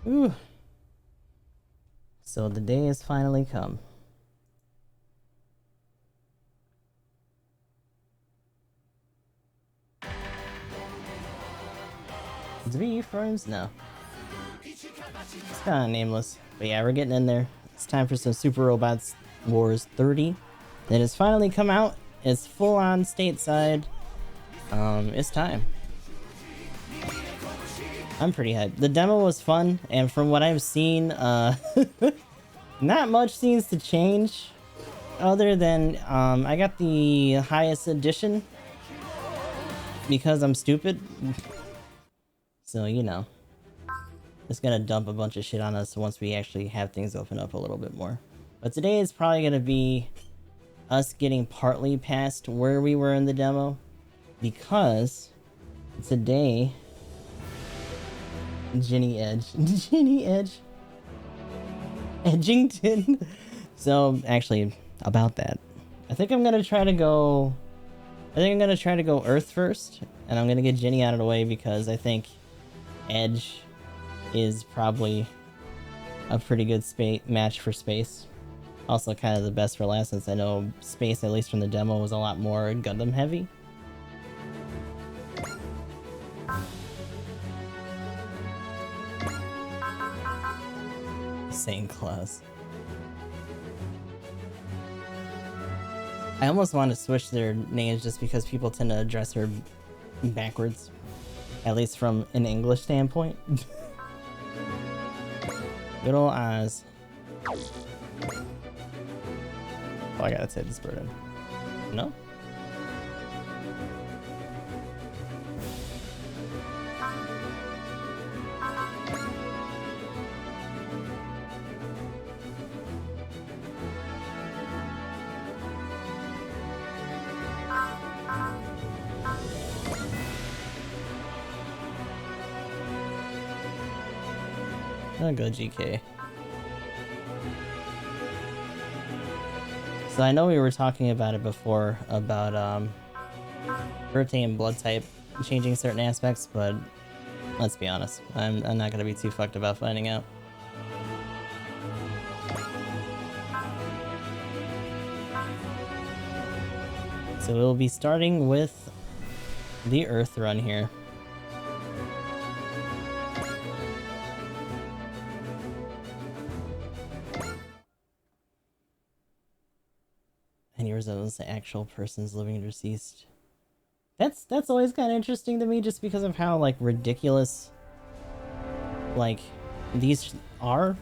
Ooh. So the day has finally come. Three frames? No. It's kind of nameless. But yeah, we're getting in there. It's time for some Super Robots Wars 30. It has finally come out. It's full on stateside. It's time. I'm pretty hyped. The demo was fun, and from what I've seen, not much seems to change. Other than, I got the highest edition because I'm stupid. So, you know. It's gonna dump a bunch of shit on us once we actually have things open up a little bit more. But today is probably gonna be us getting partly past where we were in the demo, because today Ginny Edge. Ginny Edge. Edgington. So actually about that. I think I'm gonna try to go Earth first, and I'm gonna get Ginny out of the way because I think Edge is probably a pretty good match for Space. Also kind of the best for last, since I know Space, at least from the demo, was a lot more Gundam heavy. Same class. I almost want to switch their names just because people tend to address her backwards. At least from an English standpoint. Good ol' Oz. Oh, I gotta take this bird in. No? I'll go GK. So I know we were talking about it before, about birthday and blood type changing certain aspects, but let's be honest, I'm not gonna be too fucked about finding out. So we'll be starting with the Earth run here. Any resemblance to actual persons, living or deceased. That's always kind of interesting to me, just because of how, like, ridiculous, like, these are.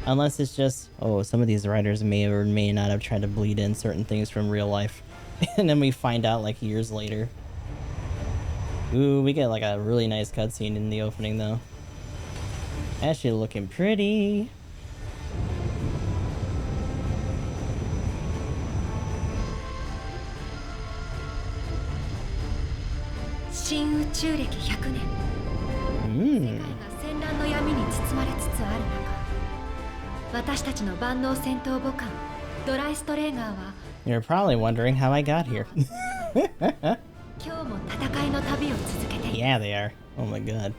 Unless it's just, oh, some of these writers may or may not have tried to bleed in certain things from real life. And then we find out, like, years later. Ooh, we get, like, a really nice cutscene in the opening, though. Actually looking pretty. You're probably wondering how I got here. Yeah, they are. Oh my god.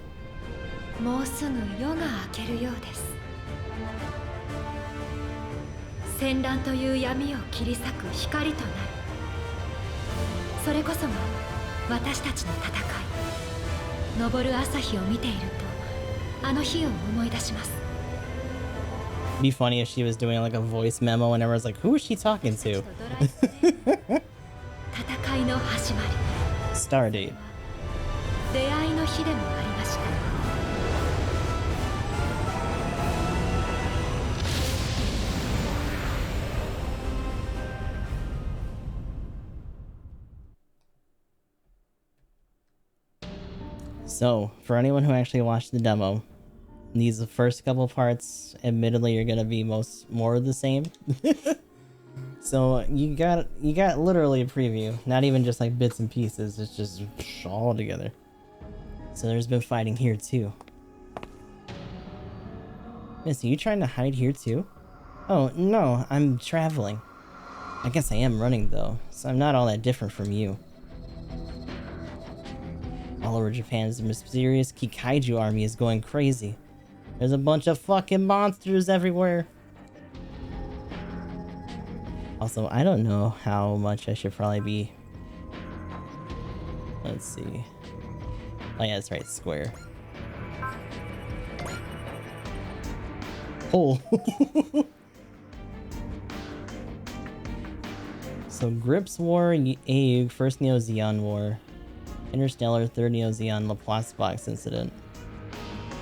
Be funny if she was doing like a voice memo and everyone's like, who is she talking to? Stardate. So, for anyone who actually watched the demo, these first couple parts, admittedly, are gonna be more of the same. So you got literally a preview, not even just like bits and pieces. It's just all together. So there's been fighting here too. Miss, are you trying to hide here too? Oh no, I'm traveling. I guess I am running though, so I'm not all that different from you. All over Japan's mysterious Kikaiju army is going crazy. There's a bunch of fucking monsters everywhere. Also, I don't know how much I should probably be... Let's see. Oh yeah, that's right, square. Oh! So, Grips War, Aug, First Neo-Zeon War, Interstellar, Third Neo-Zeon, Laplace Box Incident.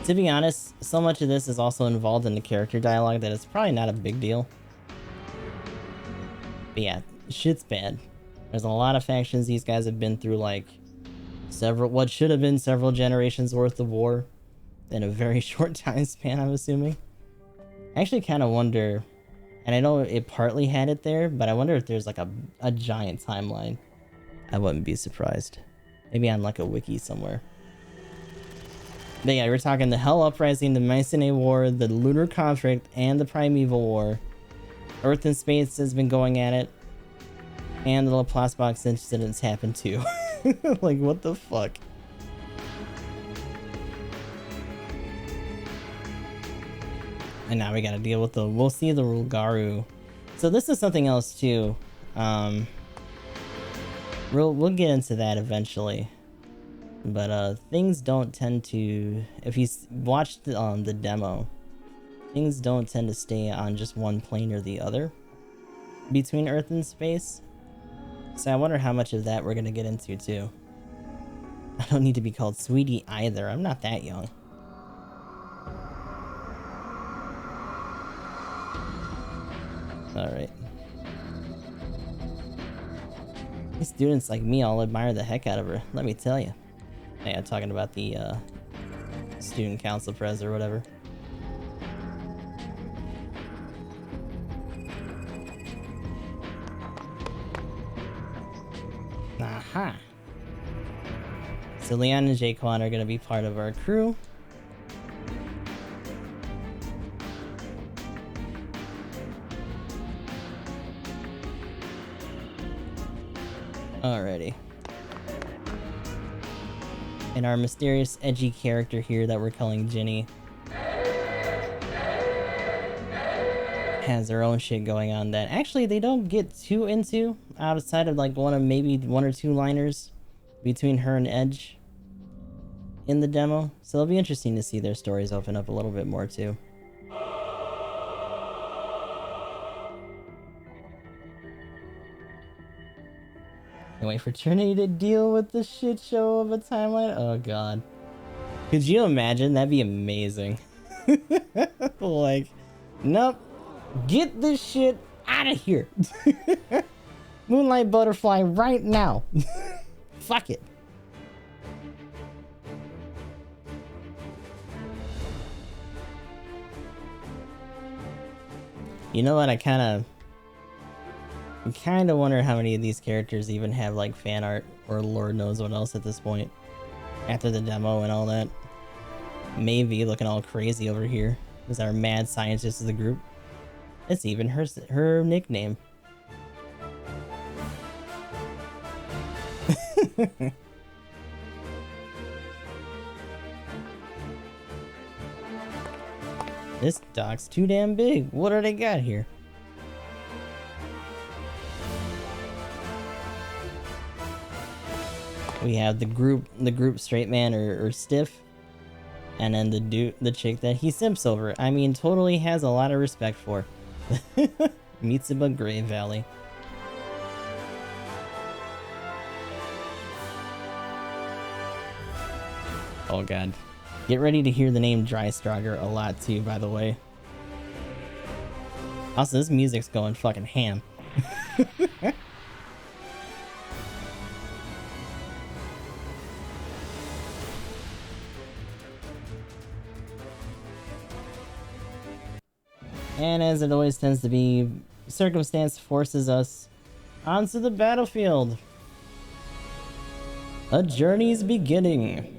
To be honest, so much of this is also involved in the character dialogue that it's probably not a big deal. But yeah, shit's bad. There's a lot of factions these guys have been through, like, what should have been several generations worth of war in a very short time span, I'm assuming. I actually kind of wonder, and I know it partly had it there, but I wonder if there's like a giant timeline. I wouldn't be surprised. Maybe on like a wiki somewhere. But yeah, we're talking the Hell Uprising, the Mycenae War, the Lunar Conflict, and the Primeval War. Earth and Space has been going at it. And the Laplace Box incidents happened too. Like, what the fuck? And now we gotta deal with we'll see the Rulgaru. So this is something else too. We'll get into that eventually. But things don't tend to, if you watched the demo, things don't tend to stay on just one plane or the other between Earth and space. So I wonder how much of that we're gonna get into too. I don't need to be called sweetie either. I'm not that young. Alright. These students like me all admire the heck out of her, let me tell you. Yeah, talking about the student council pres or whatever. Aha! So Leon and Jaquan are gonna be part of our crew. Alrighty. And our mysterious, edgy character here that we're calling Ginny has their own shit going on that actually they don't get too into outside of like maybe one or two liners between her and Edge in the demo. So it'll be interesting to see their stories open up a little bit more too. Can't wait for Trinity to deal with the shit show of a timeline. Oh god. Could you imagine? That'd be amazing. Like, nope. Get this shit out of here. Moonlight Butterfly right now. Fuck it. You know what? I kind of wonder how many of these characters even have like fan art or Lord knows what else at this point. After the demo and all that. Maybe looking all crazy over here is our mad scientist of the group. It's even her nickname. This dock's too damn big. What do they got here? We have the group straight man or stiff, and then the chick that he simps over. I mean, totally has a lot of respect for. Mitsuba Gray Valley. Oh god. Get ready to hear the name Drystrager a lot too, by the way. Also, this music's going fucking ham. And as it always tends to be, circumstance forces us onto the battlefield. A journey's beginning.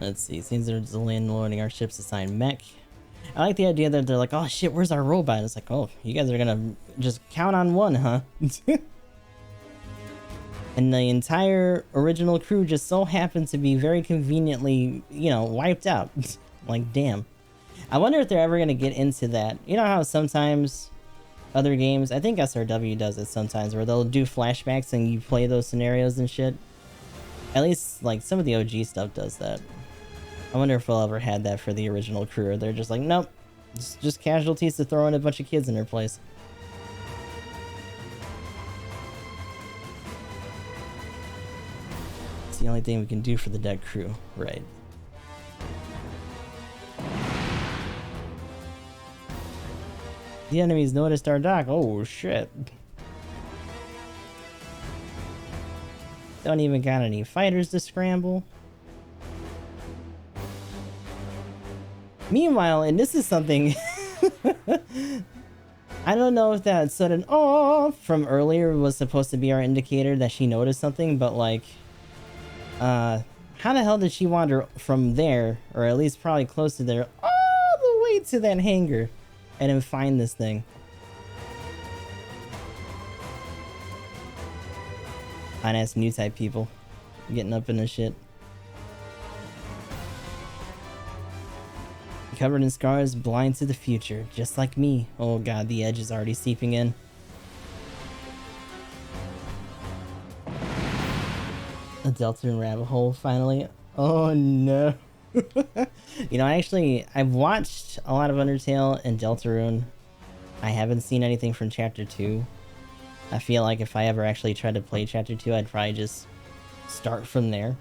Let's see, seems there's a delay in loading our ship's assigned mech. I like the idea that they're like, oh shit, where's our robot? It's like, oh, you guys are gonna just count on one, huh? And the entire original crew just so happened to be very conveniently, you know, wiped out. Like, damn. I wonder if they're ever gonna get into that. You know how sometimes other games, I think SRW does it sometimes, where they'll do flashbacks and you play those scenarios and shit. At least, like, some of the OG stuff does that. I wonder if we'll ever had that for the original crew, or they're just like, nope, it's just casualties to throw in a bunch of kids in their place. It's the only thing we can do for the dead crew, right? The enemies noticed our dock. Oh shit. Don't even got any fighters to scramble. Meanwhile, and this is something I don't know if that sudden "oh" from earlier was supposed to be our indicator that she noticed something, but like how the hell did she wander from there, or at least probably close to there, all the way to that hangar and then find this thing? Fine ass new type people getting up in this shit. Covered in scars, blind to the future, just like me. Oh god, the edge is already seeping in. A Deltarune rabbit hole, finally. Oh no. You know, I've watched a lot of Undertale and Deltarune. I haven't seen anything from Chapter 2. I feel like if I ever actually tried to play Chapter 2, I'd probably just start from there.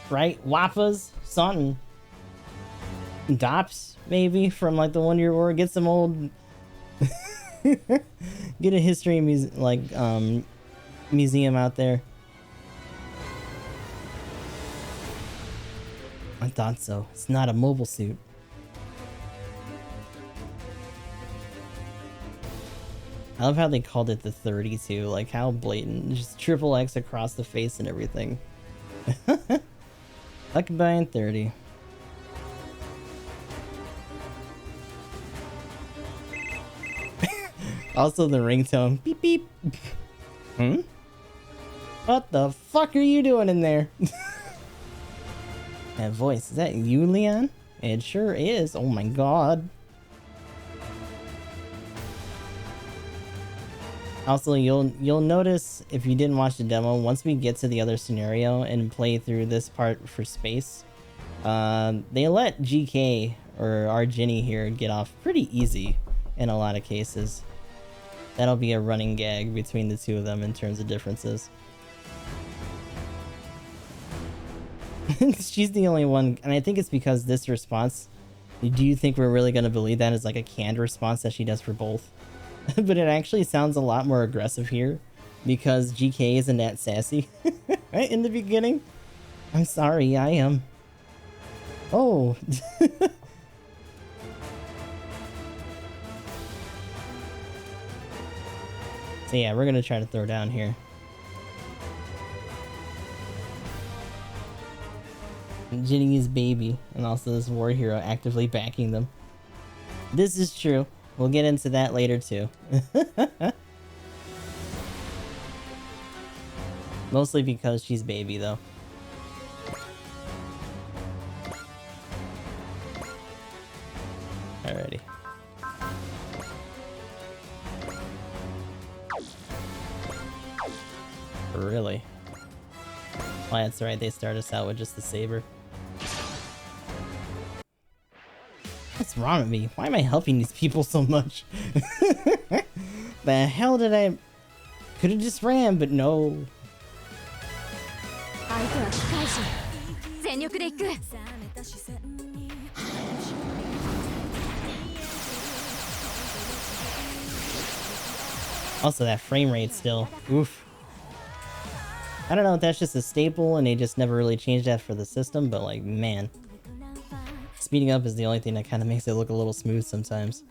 Right? Wappas? Something. Dops, maybe, from like the Wonder War. Get some old... Get a history museum out there. I thought so. It's not a mobile suit. I love how they called it the 32, like how blatant. Just triple X across the face and everything. Luckabine 30. Also the ringtone. Beep beep. Hmm? What the fuck are you doing in there? That voice, is that you, Leon? It sure is. Oh my god. Also, you'll notice if you didn't watch the demo, once we get to the other scenario and play through this part for space, they let GK or our Ginny here get off pretty easy in a lot of cases. That'll be a running gag between the two of them in terms of differences. She's the only one, and I think it's because this response, do you think we're really going to believe that is like a canned response that she does for both? But it actually sounds a lot more aggressive here because GK isn't that sassy in the beginning. I'm sorry, I am. Oh. So yeah, we're gonna try to throw down here. Ginny's baby, and also this war hero actively backing them. This is true. We'll get into that later too. Mostly because she's baby though. Alrighty. Really? Oh, that's right, they start us out with just the saber. What's wrong with me? Why am I helping these people so much? The hell did I... Could've just ran, but no. Also, that frame rate still. Oof. I don't know if that's just a staple and they just never really changed that for the system, but like, man. Speeding up is the only thing that kind of makes it look a little smooth sometimes.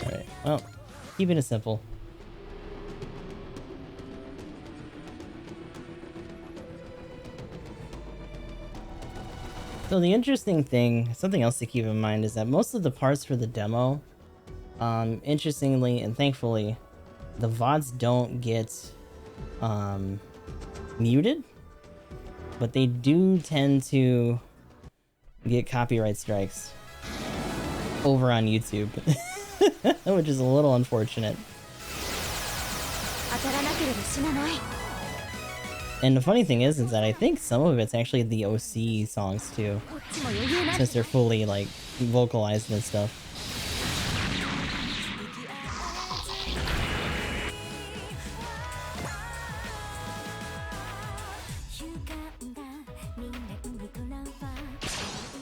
Alright, well, keeping it simple. So the interesting thing, something else to keep in mind, is that most of the parts for the demo, interestingly and thankfully, the VODs don't get muted, but they do tend to get copyright strikes over on YouTube, which is a little unfortunate. And the funny thing is that I think some of it's actually the OC songs too, since they're fully like vocalized and stuff.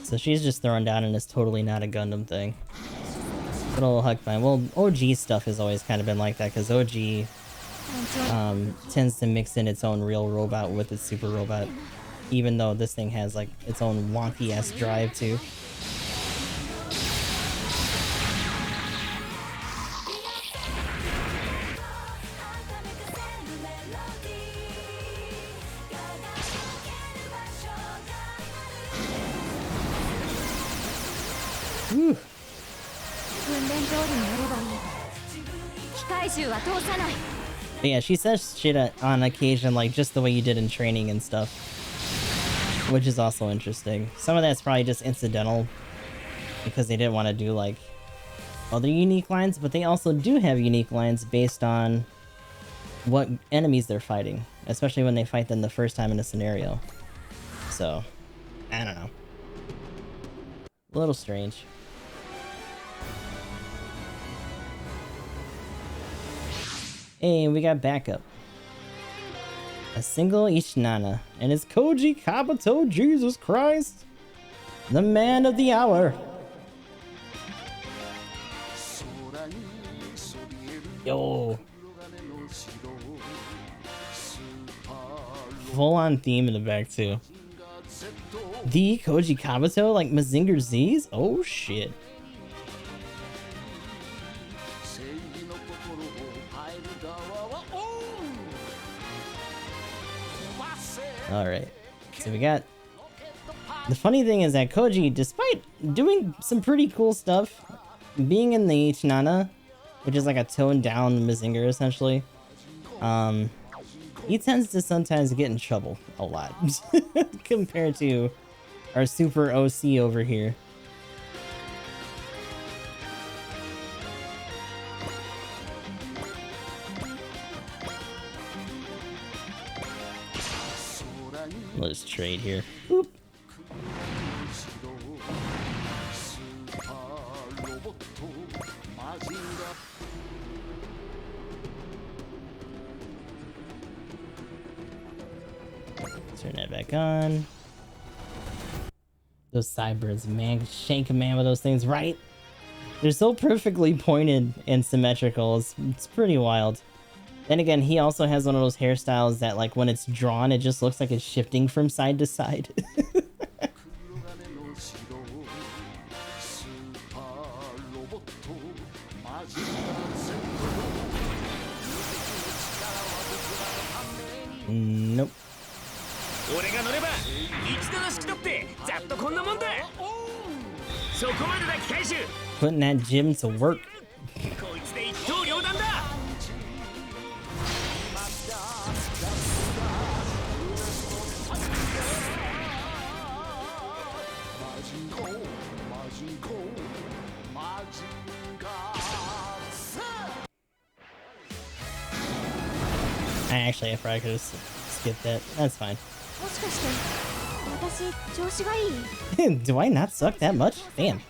So she's just thrown down and it's totally not a Gundam thing. Good old Huckbein. Well, OG stuff has always kind of been like that, because OG tends to mix in its own real robot with its super robot, even though this thing has like its own wonky ass drive too. Whew. But yeah, she says shit on occasion, like just the way you did in training and stuff, which is also interesting. Some of that's probably just incidental because they didn't want to do like other unique lines, but they also do have unique lines based on what enemies they're fighting, especially when they fight them the first time in a scenario. So, I don't know. A little strange. Hey, we got backup. A single Ichinana, and it's Koji Kabuto, Jesus Christ! The man of the hour! Yo! Full-on theme in the back, too. The Koji Kabuto, like Mazinger Z's? Oh, shit. Alright, so we got... The funny thing is that Koji, despite doing some pretty cool stuff, being in the Ichinana, which is like a toned down Mazinger essentially, he tends to sometimes get in trouble a lot compared to our super OC over here. Let's trade here. Oop. Turn that back on. Those sideburns, man, shank a man with those things, right? They're so perfectly pointed and symmetrical. It's pretty wild. Then again, he also has one of those hairstyles that, like, when it's drawn, it just looks like it's shifting from side to side. Nope. Putting that gym to work. I probably could have skipped that. That's fine. Do I not suck that much? Damn.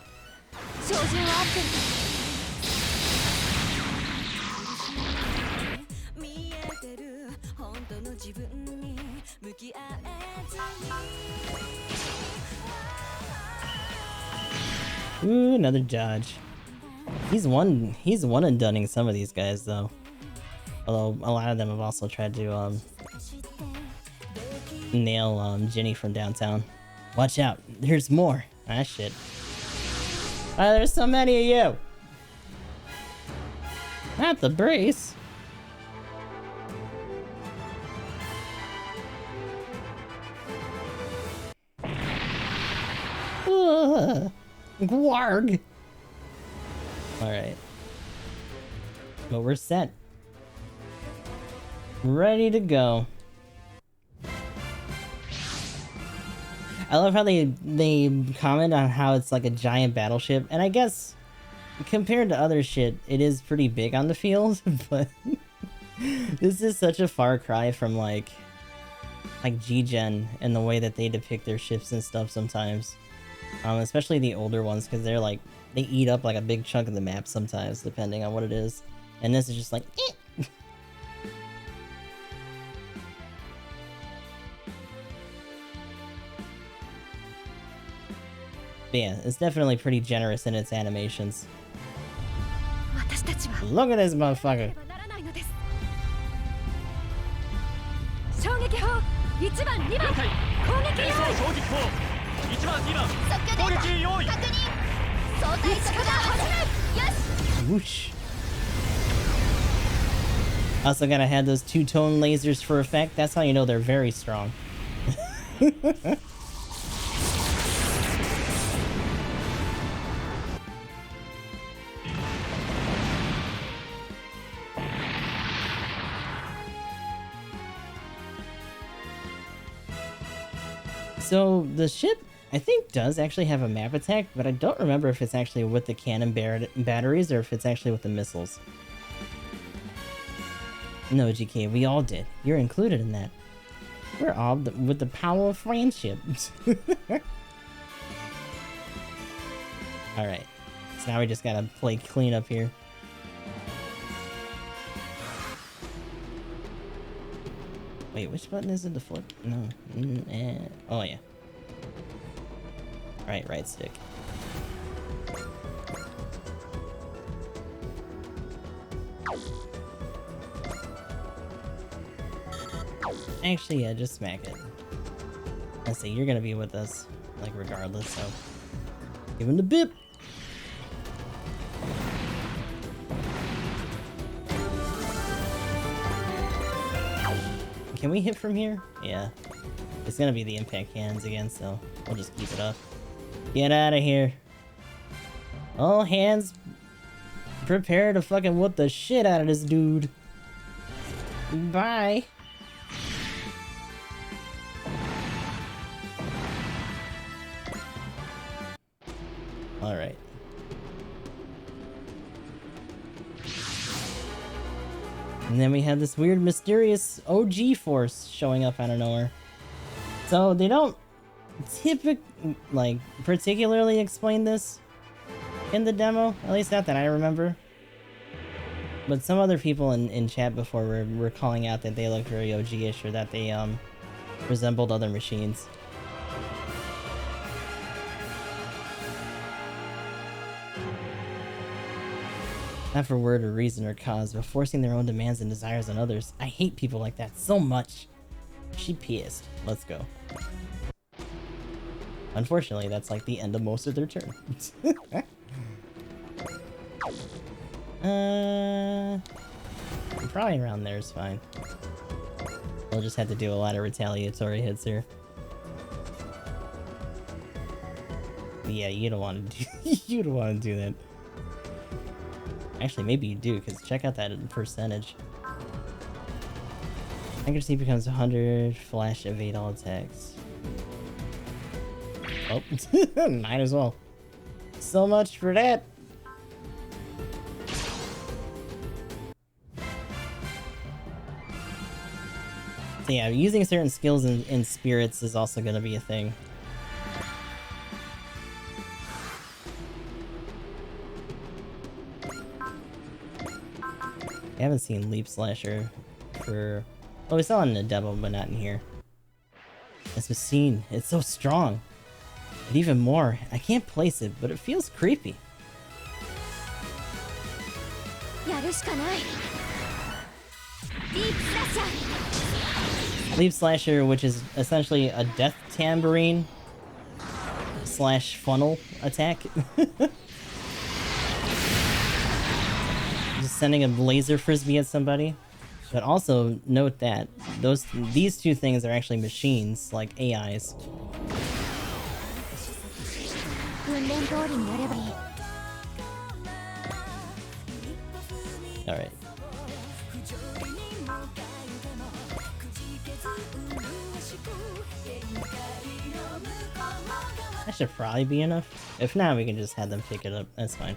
Ooh, another dodge. He's one and doneing some of these guys though. Although a lot of them have also tried to nail Ginny from downtown. Watch out, there's more. Ah shit. There's so many of you. Not the brace. Gwarg! Alright. But we're set. Ready to go. I love how they comment on how it's like a giant battleship, and I guess compared to other shit, it is pretty big on the field, but this is such a far cry from like G-Gen and the way that they depict their ships and stuff sometimes. Especially the older ones, because they're like, they eat up like a big chunk of the map sometimes, depending on what it is. And this is just like, eh. But yeah, it's definitely pretty generous in its animations. Look at this motherfucker! Whoosh! Also gotta have those two-tone lasers for effect. That's how you know they're very strong. So the ship, I think, does actually have a map attack, but I don't remember if it's actually with the cannon batteries or if it's actually with the missiles. No, GK, we all did. You're included in that. We're all with the power of friendship. Alright, so now we just gotta play clean up here. Wait, which button is it to flip? No. Oh, yeah. Right stick. Actually, yeah, just smack it. I say you're gonna be with us, like, regardless, so... Give him the bip! Can we hit from here? Yeah. It's gonna be the impact cannons again, so we'll just keep it up. Get out of here. All hands prepare to fucking whoop the shit out of this dude. Bye. Alright. And then we have this weird, mysterious OG force showing up out of nowhere. So they don't particularly explain this in the demo, at least not that I remember. But some other people in chat before were calling out that they looked very OG-ish, or that they resembled other machines. Not for word or reason or cause, but forcing their own demands and desires on others. I hate people like that so much. She pissed. Let's go. Unfortunately, that's like the end of most of their turn. Probably around there is fine. We'll just have to do a lot of retaliatory hits here. But yeah, you don't want to do you don't want to do that. Actually, maybe you do, because check out that percentage. Accuracy becomes 100, flash, evade all attacks. Oh, might as well. So much for that! So yeah, using certain skills in spirits is also going to be a thing. I haven't seen Leap Slasher for... Oh, we saw it in the demo, but not in here. This machine, it's so strong. And even more, I can't place it, but it feels creepy. Leap Slasher, which is essentially a death tambourine / funnel attack. Just sending a laser frisbee at somebody. But also note that these two things are actually machines, like AIs. Alright. That should probably be enough. If not, we can just have them pick it up. That's fine.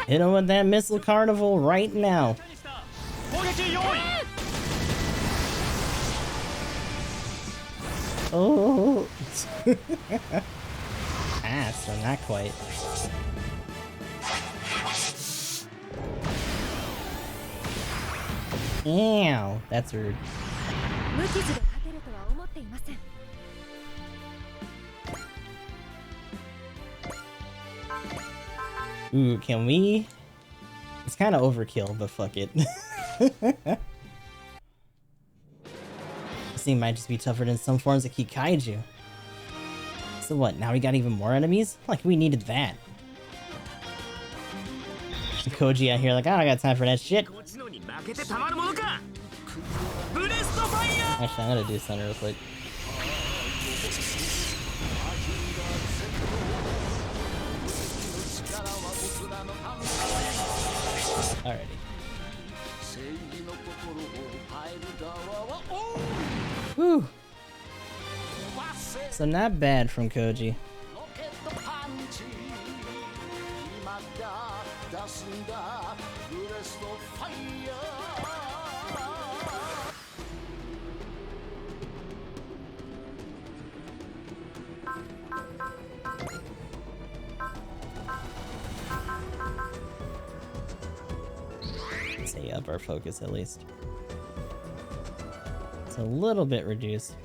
Hit him with that missile carnival right now. Oh. Ah, so not quite. Ew, that's rude. Ooh, can we? It's kind of overkill, but fuck it. This thing might just be tougher than some forms of Kaiju. So what, now we got even more enemies? Like, we needed that. Koji out here like, I don't got time for that shit. Actually, I'm gonna do something real quick. Alrighty. Whew. So not bad from Koji. Stay up our focus at least. It's a little bit reduced,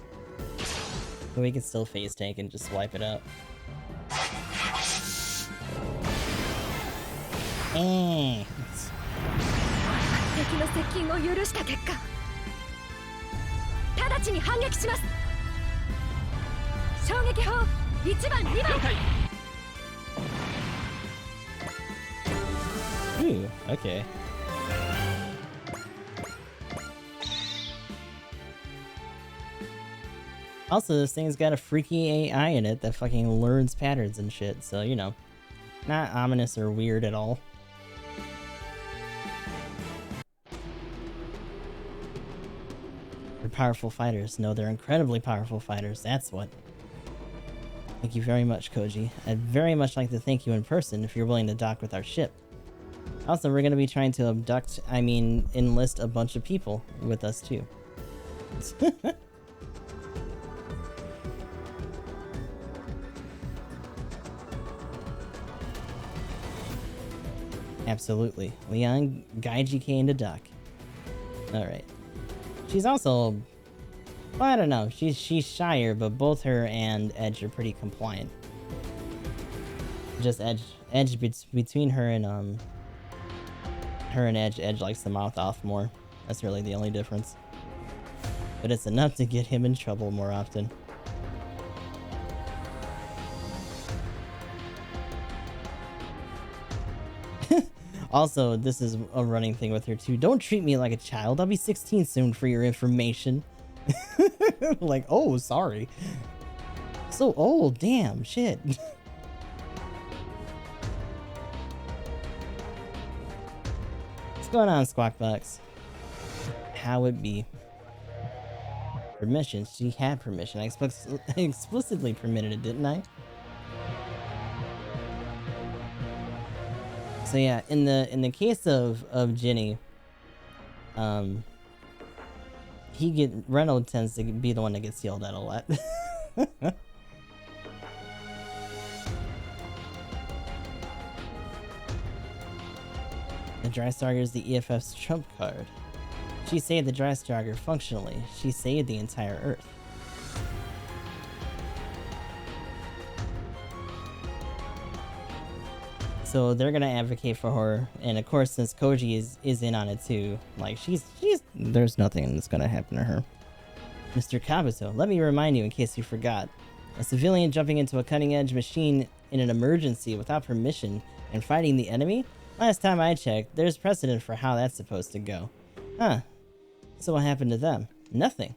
but we can still phase tank and just wipe it out. Ooh, okay. Also, this thing's got a freaky AI in it that fucking learns patterns and shit, so, you know, not ominous or weird at all. They're powerful fighters. No, they're incredibly powerful fighters, that's what. Thank you very much, Koji. I'd very much like to thank you in person if you're willing to dock with our ship. Also, we're gonna be trying to enlist a bunch of people with us, too. Absolutely. Leon Gaiji Kane to dock. Alright. She's also... well, I don't know. She's shyer, but both her and Edge are pretty compliant. Just Edge between her and Edge likes to mouth off more. That's really the only difference. But it's enough to get him in trouble more often. Also, this is a running thing with her too. Don't treat me like a child. I'll be 16 soon for your information. Like, oh, sorry. So old, damn, shit. What's going on, Squawkbox? How it be? Permission. She had permission. I explicitly permitted it, didn't I? So yeah, in the case of Ginny, Reynolds tends to be the one that gets yelled at a lot. The Drystarger is the EFF's trump card. She saved the Drystarger functionally. She saved the entire Earth. So they're gonna advocate for her, and of course, since Koji is in on it too, like there's nothing that's gonna happen to her. Mr. Kabuto, let me remind you in case you forgot. A civilian jumping into a cutting-edge machine in an emergency without permission and fighting the enemy? Last time I checked, there's precedent for how that's supposed to go. Huh. So what happened to them? Nothing.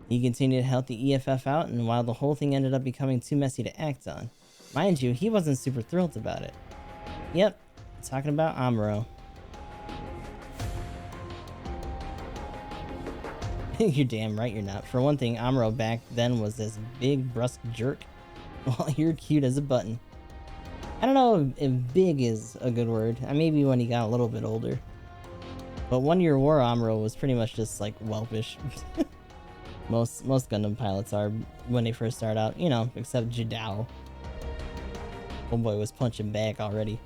He continued to help the EFF out, and while the whole thing ended up becoming too messy to act on. Mind you, he wasn't super thrilled about it. Yep, talking about Amuro. You're damn right you're not. For one thing, Amuro back then was this big, brusque jerk, while you're cute as a button. I don't know if big is a good word. Maybe when he got a little bit older. But 1 Year War Amuro was pretty much just like whelpish. Most Gundam pilots are when they first start out, you know, except Jidao. Homeboy was punching back already.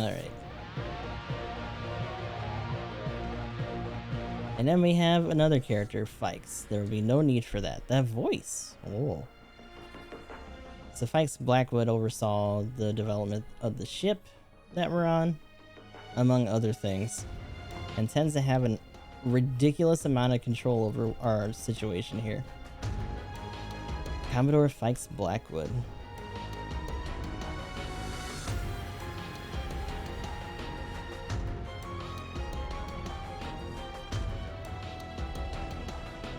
Alright. And then we have another character, Fikes. There will be no need for that. That voice! Oh. So Fikes Blackwood oversaw the development of the ship that we're on, among other things, and tends to have a ridiculous amount of control over our situation here. Commodore Fikes Blackwood.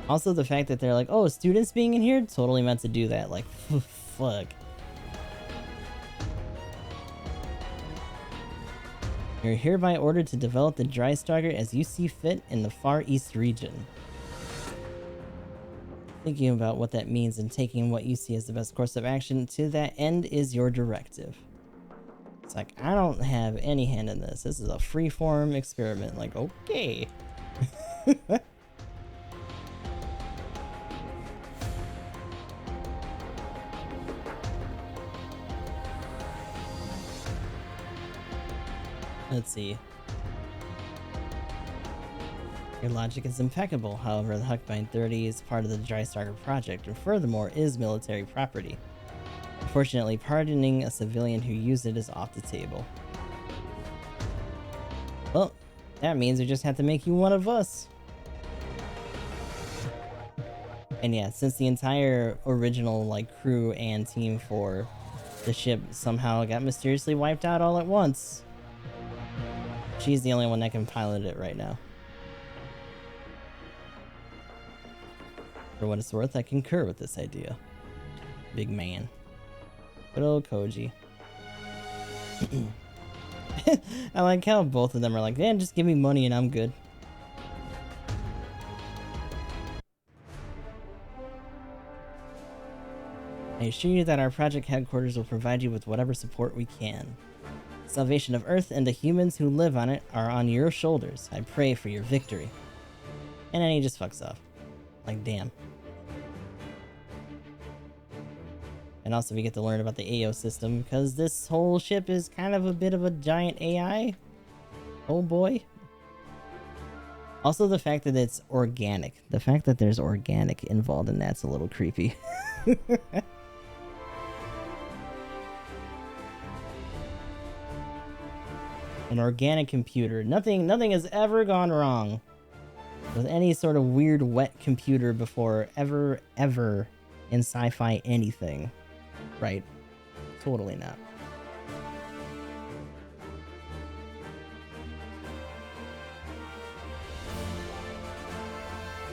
Also, the fact that they're like, oh, students being in here, totally meant to do that. Like, fuck. You're hereby ordered to develop the Dry Stalker as you see fit in the Far East region. Thinking about what that means and taking what you see as the best course of action to that end is your directive. It's like, I don't have any hand in this. This is a free-form experiment. Like, okay. Let's see. Your logic is impeccable. However, the Huckbind 30 is part of the Dry Stalker project, and furthermore is military property. Unfortunately, pardoning a civilian who used it is off the table. Well, that means we just have to make you one of us. And yeah, since the entire original like crew and team for the ship somehow got mysteriously wiped out all at once, she's the only one that can pilot it right now. For what it's worth, I concur with this idea. Big man. Good old Koji. I like how both of them are like, man, just give me money and I'm good. I assure you that our project headquarters will provide you with whatever support we can. The salvation of Earth and the humans who live on it are on your shoulders. I pray for your victory. And then he just fucks off. Like, damn. And also we get to learn about the AO system, because this whole ship is kind of a bit of a giant AI. Oh boy. Also the fact that it's organic. The fact that there's organic involved in that's a little creepy. An organic computer. Nothing has ever gone wrong with any sort of weird wet computer before, ever in sci-fi anything. Right? Totally not.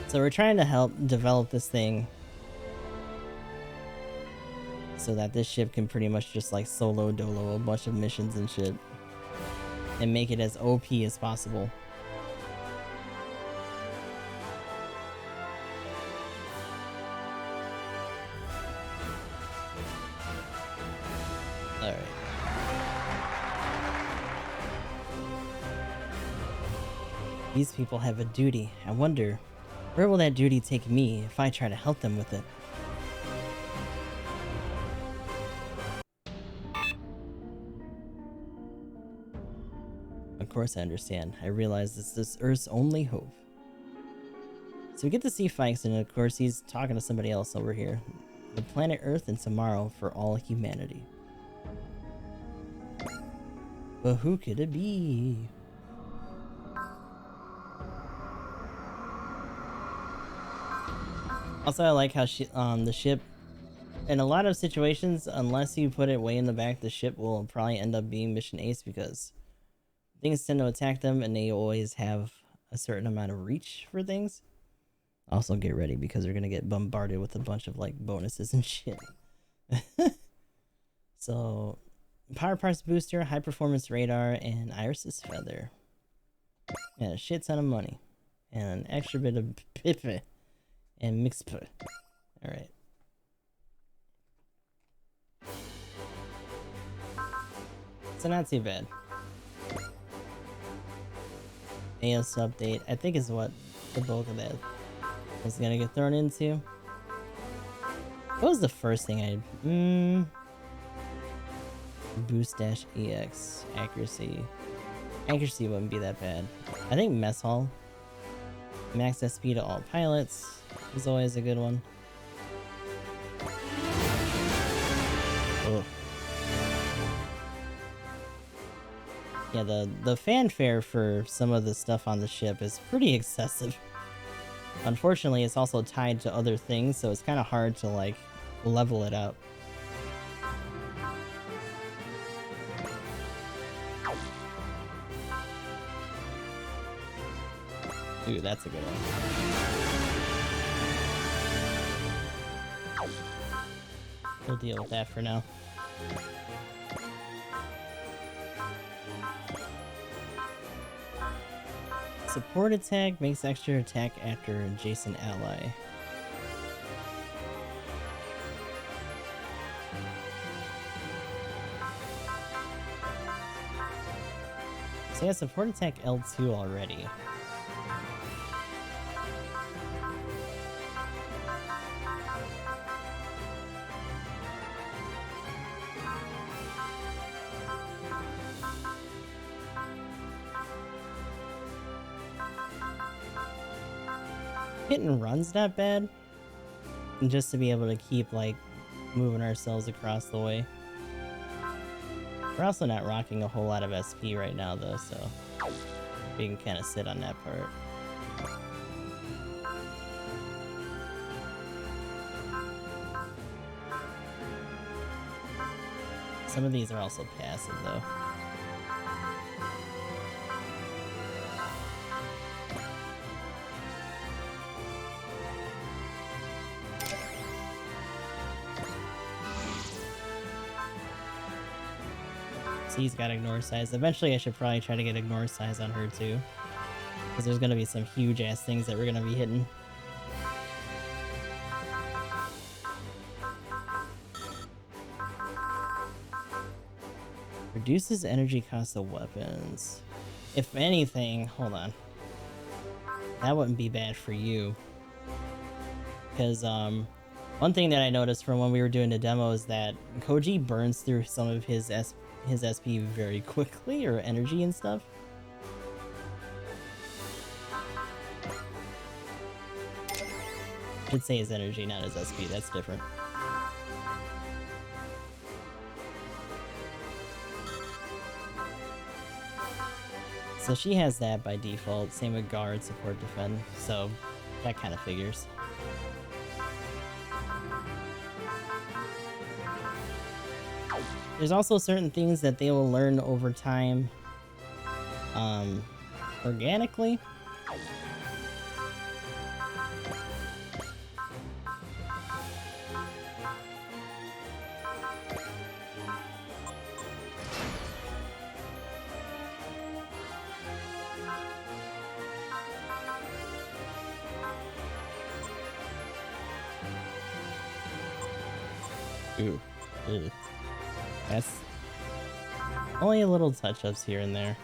So we're trying to help develop this thing so that this ship can pretty much just like solo dolo a bunch of missions and shit and make it as OP as possible. Alright. These people have a duty. I wonder, where will that duty take me if I try to help them with it? Of course I understand. I realize it's this Earth's only hope. So we get to see Fikes, and of course he's talking to somebody else over here. The planet Earth and tomorrow for all humanity. But who could it be? Also, I like how the ship In a lot of situations, unless you put it way in the back, the ship will probably end up being mission ace because things tend to attack them and they always have a certain amount of reach for things. Also get ready because they're gonna get bombarded with a bunch of like bonuses and shit. So power parts booster, high performance radar, and Iris's feather. And a shit ton of money. And an extra bit of pipe and mixp. Alright. So not too bad. AOS update, I think is what the bulk of that is gonna get thrown into. What was the first thing I... Boost dash EX. Accuracy. Accuracy wouldn't be that bad. I think Mess Hall. Max SP to all pilots is always a good one. Ugh. Yeah, the fanfare for some of the stuff on the ship is pretty excessive. Unfortunately, it's also tied to other things, so it's kind of hard to, like, level it up. Ooh, that's a good one. We'll deal with that for now. Support attack makes extra attack after adjacent ally. So yeah, support attack L2 already. Hit and run's not bad. And just to be able to keep, like, moving ourselves across the way. We're also not rocking a whole lot of SP right now, though, so we can kind of sit on that part. Some of these are also passive, though. C's got ignore size. Eventually I should probably try to get ignore size on her too. Because there's gonna be some huge ass things that we're gonna be hitting. Reduces energy cost of weapons. If anything, hold on. That wouldn't be bad for you. Because, one thing that I noticed from when we were doing the demo is that Koji burns through some of his SP very quickly, or energy and stuff. I should say his energy, not his SP, that's different. So she has that by default, same with guard, support, defend, so that kind of figures. There's also certain things that they will learn over time, organically. Ooh. Ew. That's only a little touch-ups here and there.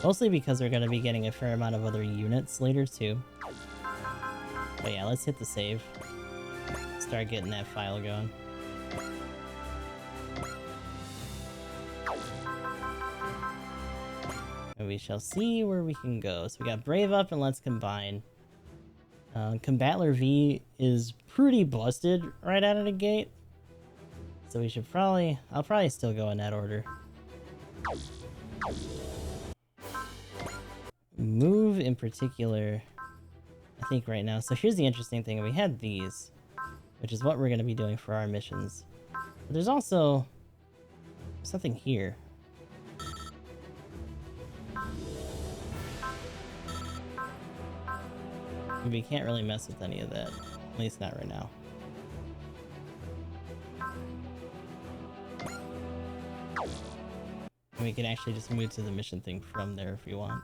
Mostly because we're going to be getting a fair amount of other units later too. But yeah, let's hit the save. Start getting that file going. And we shall see where we can go. So we got Brave up and Let's Combine. Combattler V is pretty busted right out of the gate. So we should I'll probably still go in that order. Move in particular, I think right now. So here's the interesting thing. We had these, which is what we're going to be doing for our missions. But there's also something here. We can't really mess with any of that. At least not right now. And we can actually just move to the mission thing from there if you want.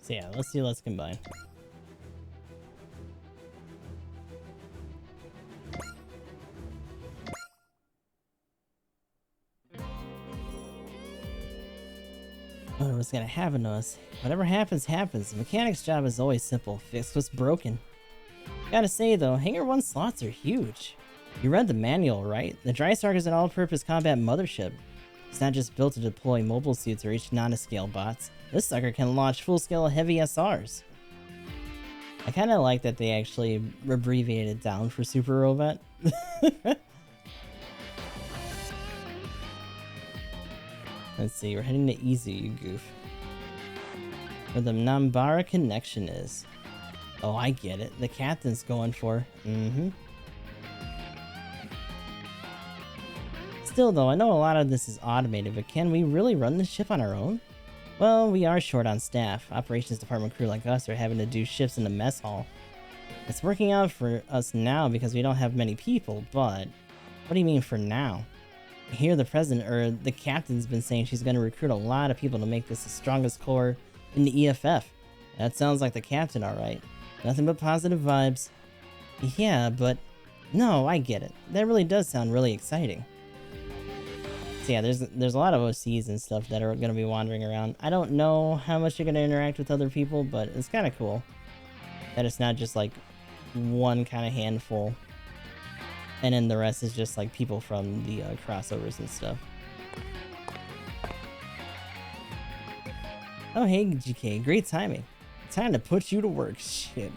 So yeah, let's combine. Oh, what's gonna happen to us? Whatever happens, happens. The mechanic's job is always simple. Fix what's broken. Gotta say though, Hangar 1 slots are huge. You read the manual, right? The Drystark is an all-purpose combat mothership. It's not just built to deploy mobile suits or each nanoscale bots. This sucker can launch full-scale heavy SRs. I kinda like that they actually abbreviated it down for Super Robot. Let's see, we're heading to Easy, you goof. Where the Nambara connection is. Oh, I get it. The captain's going for. Still though, I know a lot of this is automated, but can we really run this ship on our own? Well, we are short on staff. Operations department crew like us are having to do shifts in the mess hall. It's working out for us now because we don't have many people, but what do you mean for now? I hear the president, or the captain's been saying she's going to recruit a lot of people to make this the strongest core in the EFF. That sounds like the captain, alright. Nothing but positive vibes. Yeah, but no, I get it. That really does sound really exciting. So yeah, there's a lot of OCs and stuff that are going to be wandering around. I don't know how much you're going to interact with other people, but it's kind of cool that it's not just like one kind of handful, and then the rest is just like people from the crossovers and stuff. Oh hey GK, great timing. Time to put you to work. Shit.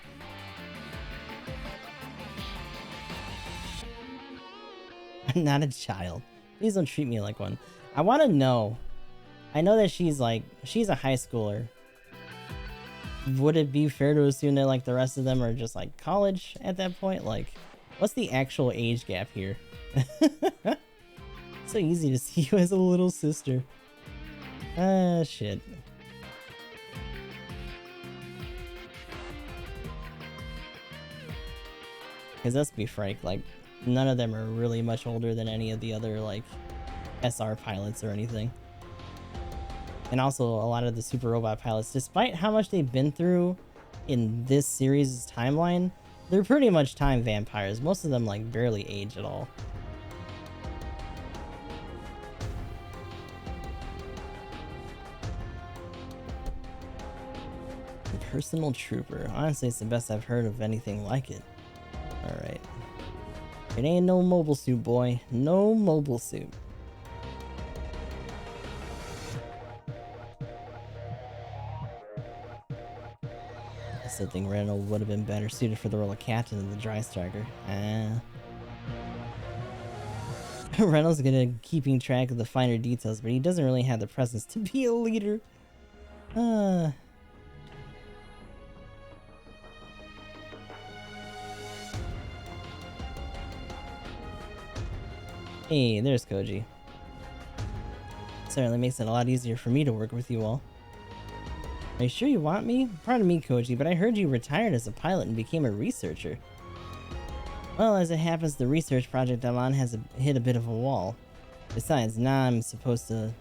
I'm not a child. Please don't treat me like one. I want to know. I know that she's a high schooler. Would it be fair to assume that like the rest of them are just like college at that point? Like, what's the actual age gap here? So easy to see you as a little sister. Shit. Because let's be frank, like, none of them are really much older than any of the other, like, SR pilots or anything. And also, a lot of the Super Robot pilots, despite how much they've been through in this series' timeline, they're pretty much time vampires. Most of them, like, barely age at all. Personal Trooper. Honestly, it's the best I've heard of anything like it. Alright. It ain't no mobile suit, boy. No mobile suit. I still think Reynolds would have been better suited for the role of captain than the Drystarker. Reynolds is good at keeping track of the finer details, but he doesn't really have the presence to be a leader. Hey, there's Koji. Certainly makes it a lot easier for me to work with you all. Are you sure you want me? Pardon me, Koji, but I heard you retired as a pilot and became a researcher. Well, as it happens, the research project I'm on has hit a bit of a wall. Besides, now I'm supposed to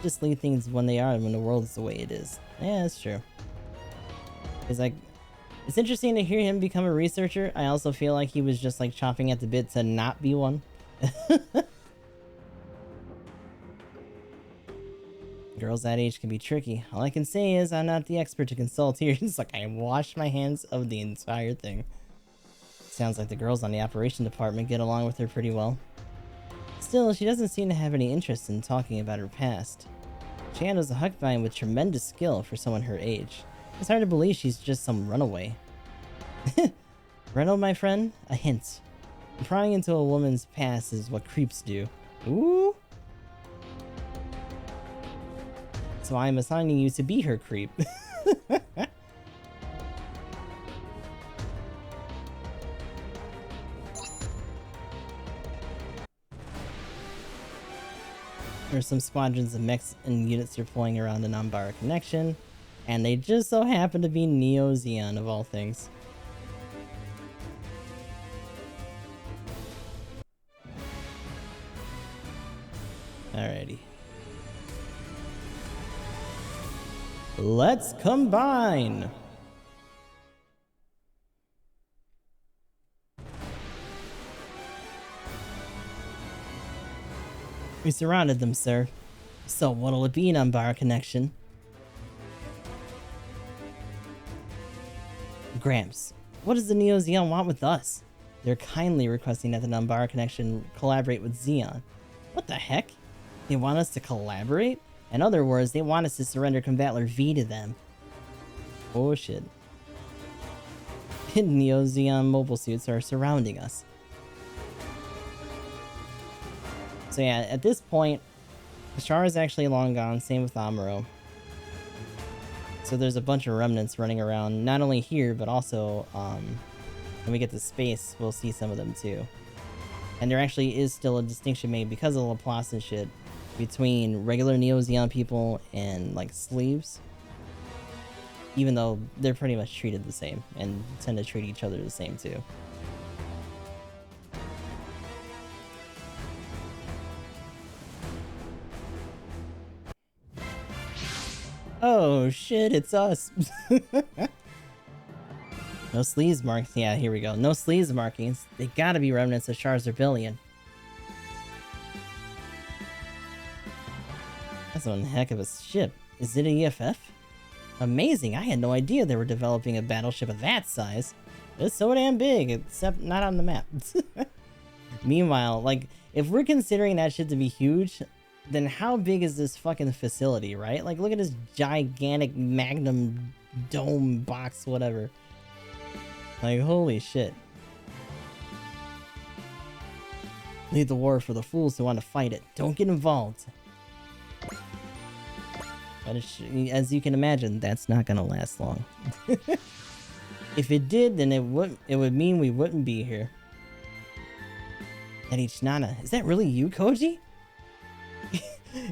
just leave things when they are when the world is the way it is. Yeah, that's true. It's like, it's interesting to hear him become a researcher. I also feel like he was just like chomping at the bit to not be one. Girls that age can be tricky. All I can say is I'm not the expert to consult here. It's like I washed my hands of the entire thing. Sounds like the girls on the operation department get along with her pretty well. Still, she doesn't seem to have any interest in talking about her past. She handles the Huck Vine with tremendous skill for someone her age. It's hard to believe she's just some runaway. Renault, my friend? A hint. Prying into a woman's past is what creeps do. Ooh? So I'm assigning you to be her creep. There's some squadrons of mechs and units deploying around the Nambara connection, and they just so happen to be Neo Zeon of all things. Alrighty. Let's combine! We surrounded them, sir. So what'll it be, Nambara connection? Gramps, what does the Neo Zeon want with us? They're kindly requesting that the Nambara connection collaborate with Zeon. What the heck? They want us to collaborate? In other words, they want us to surrender Combattler V to them. Oh shit. Neo Zeon mobile suits are surrounding us. So yeah, at this point, Char is actually long gone, same with Amuro. So there's a bunch of remnants running around, not only here, but also, when we get to space, we'll see some of them too. And there actually is still a distinction made because of Laplace and shit between regular Neo Zeon people and, like, sleeves. Even though they're pretty much treated the same, and tend to treat each other the same too. Oh shit, it's us. No sleeves marks. Yeah, here we go. No sleeves markings. They gotta be remnants of Char's rebellion. That's one heck of a ship. Is it a EFF? Amazing, I had no idea they were developing a battleship of that size. It's so damn big, except not on the map. Meanwhile, like, if we're considering that shit to be huge, then how big is this fucking facility, right? Like, look at this gigantic magnum dome box, whatever. Like, holy shit. Leave the war for the fools who want to fight it. Don't get involved. But as you can imagine, that's not gonna last long. If it did, then it would mean we wouldn't be here. And Ichnana, is that really you, Koji?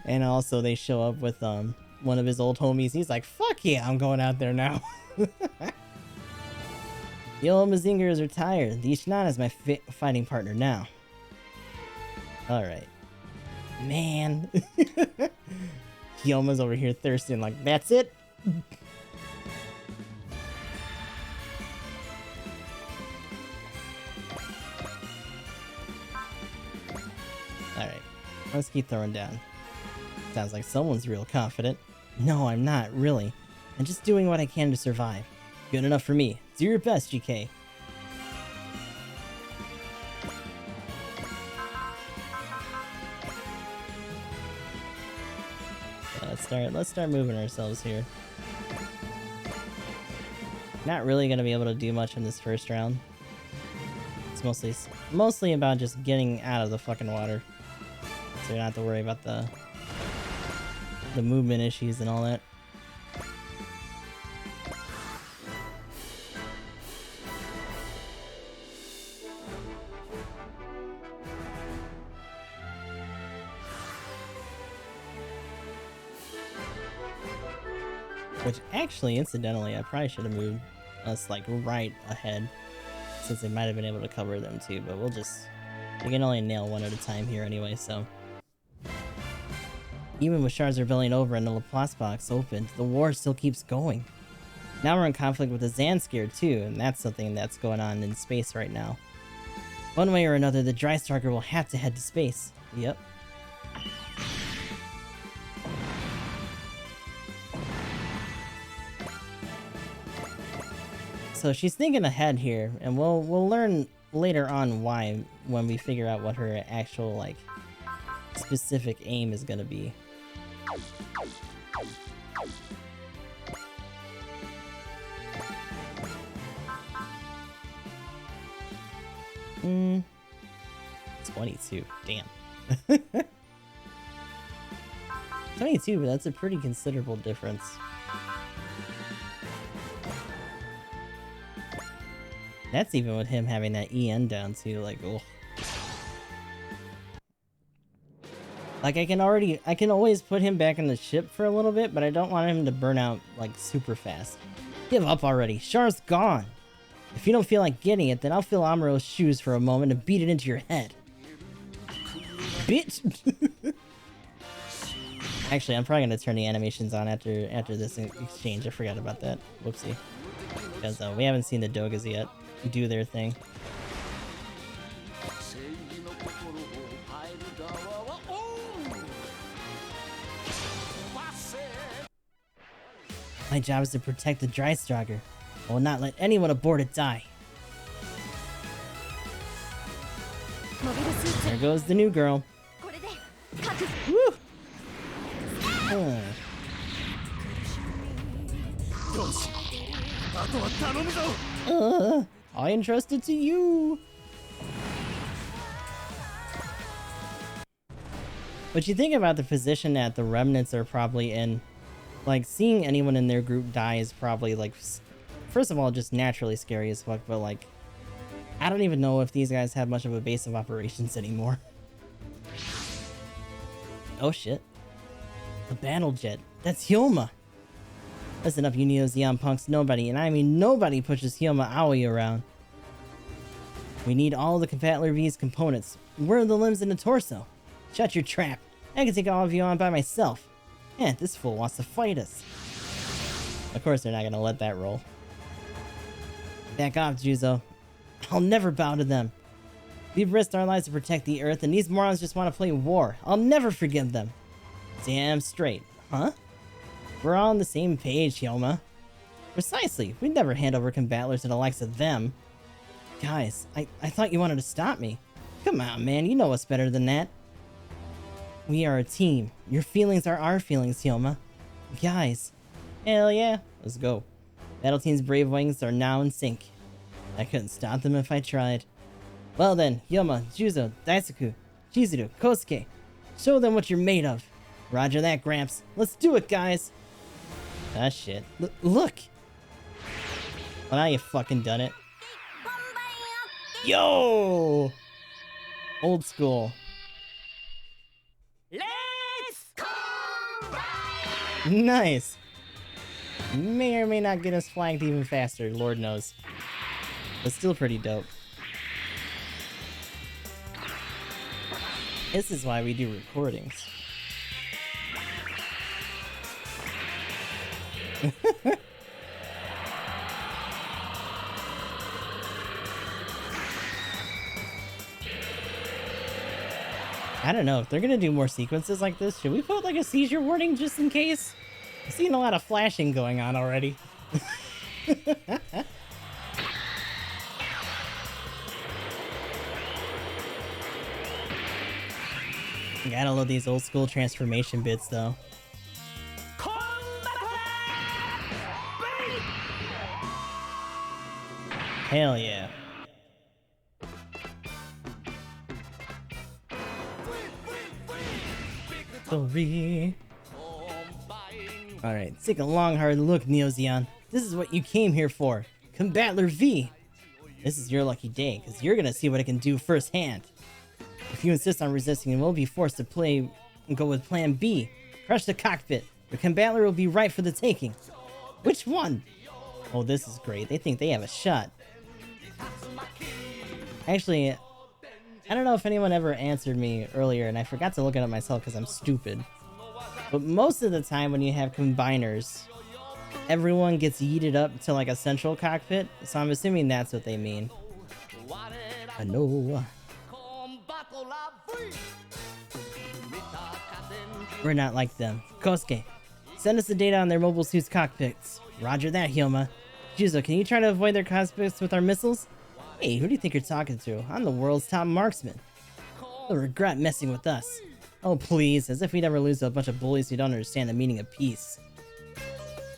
And also they show up with one of his old homies. He's like, fuck yeah, I'm going out there now. The old Mazinger is retired. The Ichnana is my fighting partner now. Alright. Man. Kyoma's over here thirsting like, that's it? Alright, let's keep throwing down. Sounds like someone's real confident. No, I'm not, really. I'm just doing what I can to survive. Good enough for me. Do your best, GK. Let's start moving ourselves here. Not really gonna be able to do much in this first round. It's mostly about just getting out of the fucking water, so you don't have to worry about the movement issues and all that. Which actually, incidentally, I probably should have moved us like right ahead, since they might have been able to cover them too, but we can only nail one at a time here anyway, so. Even with Char's rebellion over and the Laplace box opened, the war still keeps going. Now we're in conflict with the Zanskir too, and that's something that's going on in space right now. One way or another, the Drystalker will have to head to space. Yep. So she's thinking ahead here, and we'll learn later on why when we figure out what her actual, like, specific aim is gonna be. Hmm. 22. Damn. 22, but that's a pretty considerable difference. That's even with him having that EN down too, like, oh. Like, I can always put him back in the ship for a little bit, but I don't want him to burn out, like, super fast. Give up already. Char's gone. If you don't feel like getting it, then I'll fill Amuro's shoes for a moment and beat it into your head. Bitch! Actually, I'm probably gonna turn the animations on after this exchange. I forgot about that. Whoopsie. Because we haven't seen the Dogas yet do their thing. My job is to protect the Drystrogger. I will not let anyone aboard it die. There goes the new girl. Woo! I entrust it to you. But you think about the position that the remnants are probably in. Like, seeing anyone in their group die is probably, like, first of all, just naturally scary as fuck, but, like, I don't even know if these guys have much of a base of operations anymore. Oh, shit. The battle jet. That's Hyoma. Listen up, you Neo-Zeon punks. Nobody, and I mean nobody, pushes Hyoma Aoi around. We need all the Combattler V's components. Where are the limbs and the torso? Shut your trap. I can take all of you on by myself. Man, this fool wants to fight us. Of course they're not gonna let that roll. Back off, Juzo. I'll never bow to them. We've risked our lives to protect the Earth, and these morons just want to play war. I'll never forgive them. Damn straight. Huh? We're all on the same page, Hyoma. Precisely. We'd never hand over combattlers to the likes of them. Guys, I thought you wanted to stop me. Come on, man. You know us better than that. We are a team. Your feelings are our feelings, Hyoma. Guys. Hell yeah. Let's go. Battle Team's brave wings are now in sync. I couldn't stop them if I tried. Well then, Hyoma, Juzo, Daisuke, Chizuru, Kosuke. Show them what you're made of. Roger that, Gramps. Let's do it, guys. Ah, shit. Look! Well, now you fucking done it. Yo! Old school. Let's Nice! May or may not get us flagged even faster, Lord knows. But still pretty dope. This is why we do recordings. I don't know, if they're gonna do more sequences like this, should we put like a seizure warning just in case? I've seen a lot of flashing going on already. Gotta love these old school transformation bits though. Hell yeah. Alright, take a long hard look, Neo-Zeon. This is what you came here for. Combattler V! This is your lucky day, because you're gonna see what it can do firsthand. If you insist on resisting, we'll be forced to go with Plan B. Crush the cockpit. The Combattler will be right for the taking. Which one? Oh, this is great. They think they have a shot. Actually, I don't know if anyone ever answered me earlier, and I forgot to look it up myself because I'm stupid. But most of the time when you have combiners, everyone gets yeeted up to like a central cockpit, so I'm assuming that's what they mean. I know. We're not like them. Kosuke, send us the data on their mobile suits' cockpits. Roger that, Hyoma. Juzo, can you try to avoid their cockpits with our missiles? Hey, who do you think you're talking to? I'm the world's top marksman. They'll regret messing with us. Oh, please, as if we'd ever lose to a bunch of bullies who don't understand the meaning of peace.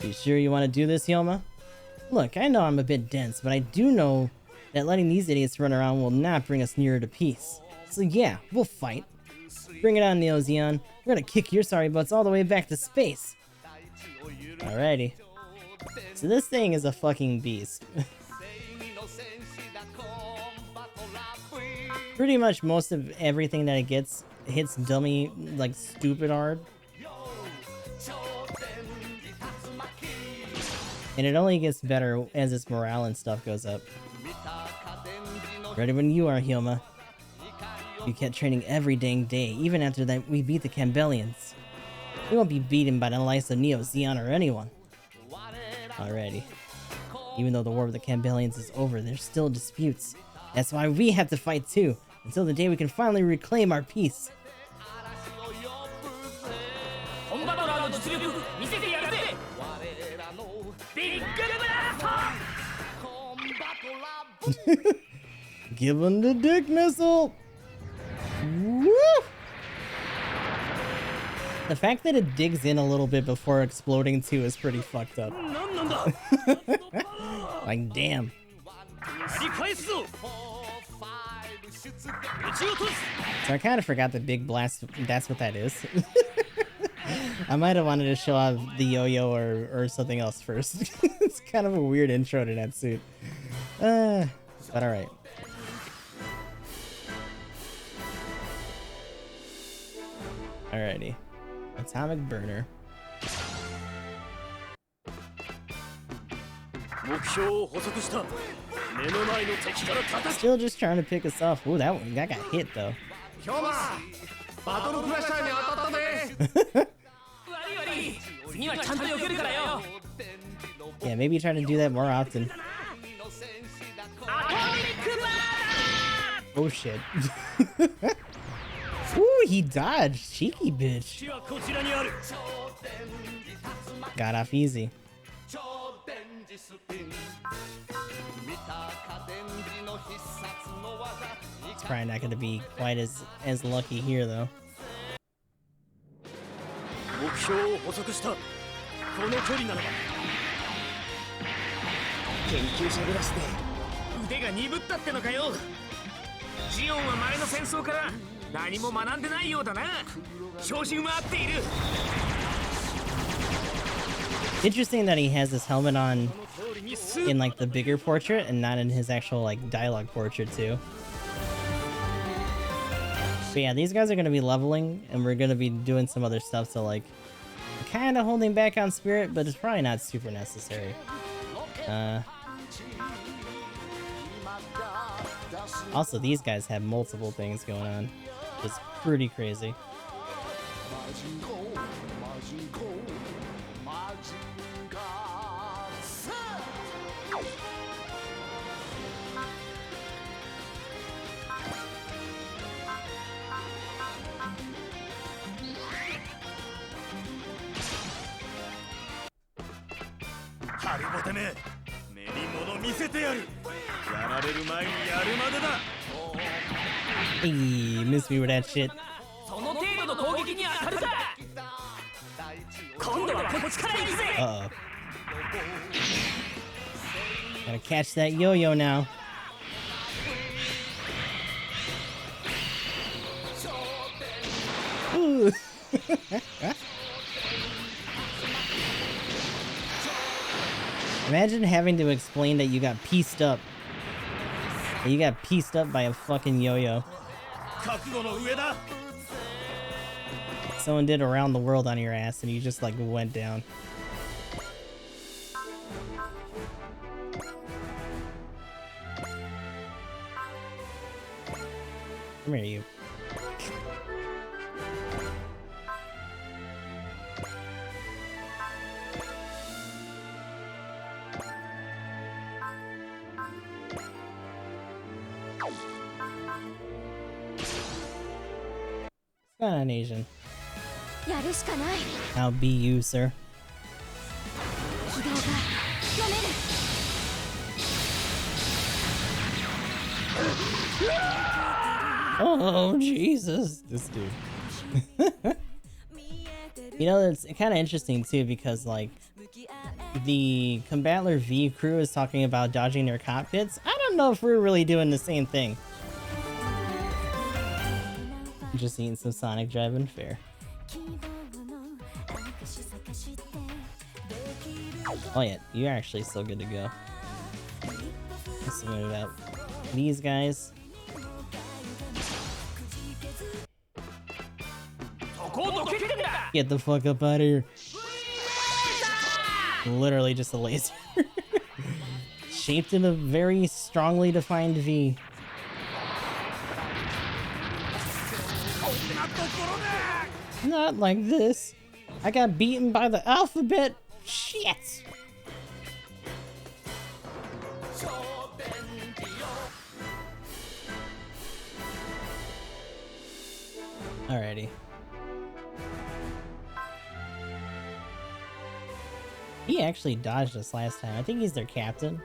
You sure you want to do this, Yoma? Look, I know I'm a bit dense, but I do know that letting these idiots run around will not bring us nearer to peace. So yeah, we'll fight. Bring it on, Neo Zeon. We're gonna kick your sorry butts all the way back to space. Alrighty. So this thing is a fucking beast. Pretty much most of everything that it gets hits dummy, like, stupid hard. And it only gets better as its morale and stuff goes up. Ready when you are, Hyoma. You kept training every dang day, even after that we beat the Campbellians. We won't be beaten by the likes of Neo Zeon or anyone. Alrighty. Even though the war with the Campbellians is over, there's still disputes. That's why we have to fight too, until the day we can finally reclaim our peace. Give him the dick missile! Woo! The fact that it digs in a little bit before exploding too is pretty fucked up. Like, damn. So I kind of forgot the big blast. That's what that is. I might have wanted to show off the yo-yo or something else first. It's kind of a weird intro to that suit. But alright. Alrighty. Atomic burner. Still just trying to pick us off. Ooh, that got hit though. Yeah, maybe try to do that more often. Oh shit. Ooh, he dodged. Cheeky bitch. Got off easy. It's probably not going to be quite as lucky here though. Interesting that he has this helmet on in like the bigger portrait and not in his actual like dialogue portrait too. But yeah, these guys are going to be leveling and we're going to be doing some other stuff, so like kind of holding back on spirit, but it's probably not super necessary. Also, these guys have multiple things going on. It's pretty crazy. Hey, miss me with that shit. Uh-oh. Gotta catch that yo-yo now. Ooh. Imagine having to explain that you got pieced up. You got pieced up by a fucking yo-yo. Someone did around the world on your ass and you just like went down. Come here, you. It's not an Asian. I'll be you, sir. Oh, Jesus. This dude. You know, it's kind of interesting too because like the Combattler V crew is talking about dodging their cockpits. I don't know if we're really doing the same thing. Just eating some Sonic driving fair. Oh yeah, you're actually still good to go. Let's move out these guys. Get the fuck up out of here. Literally just a laser. Shaped in a very strongly defined V. Not like this. I got beaten by the alphabet. Shit. Alrighty. He actually dodged us last time. I think he's their captain.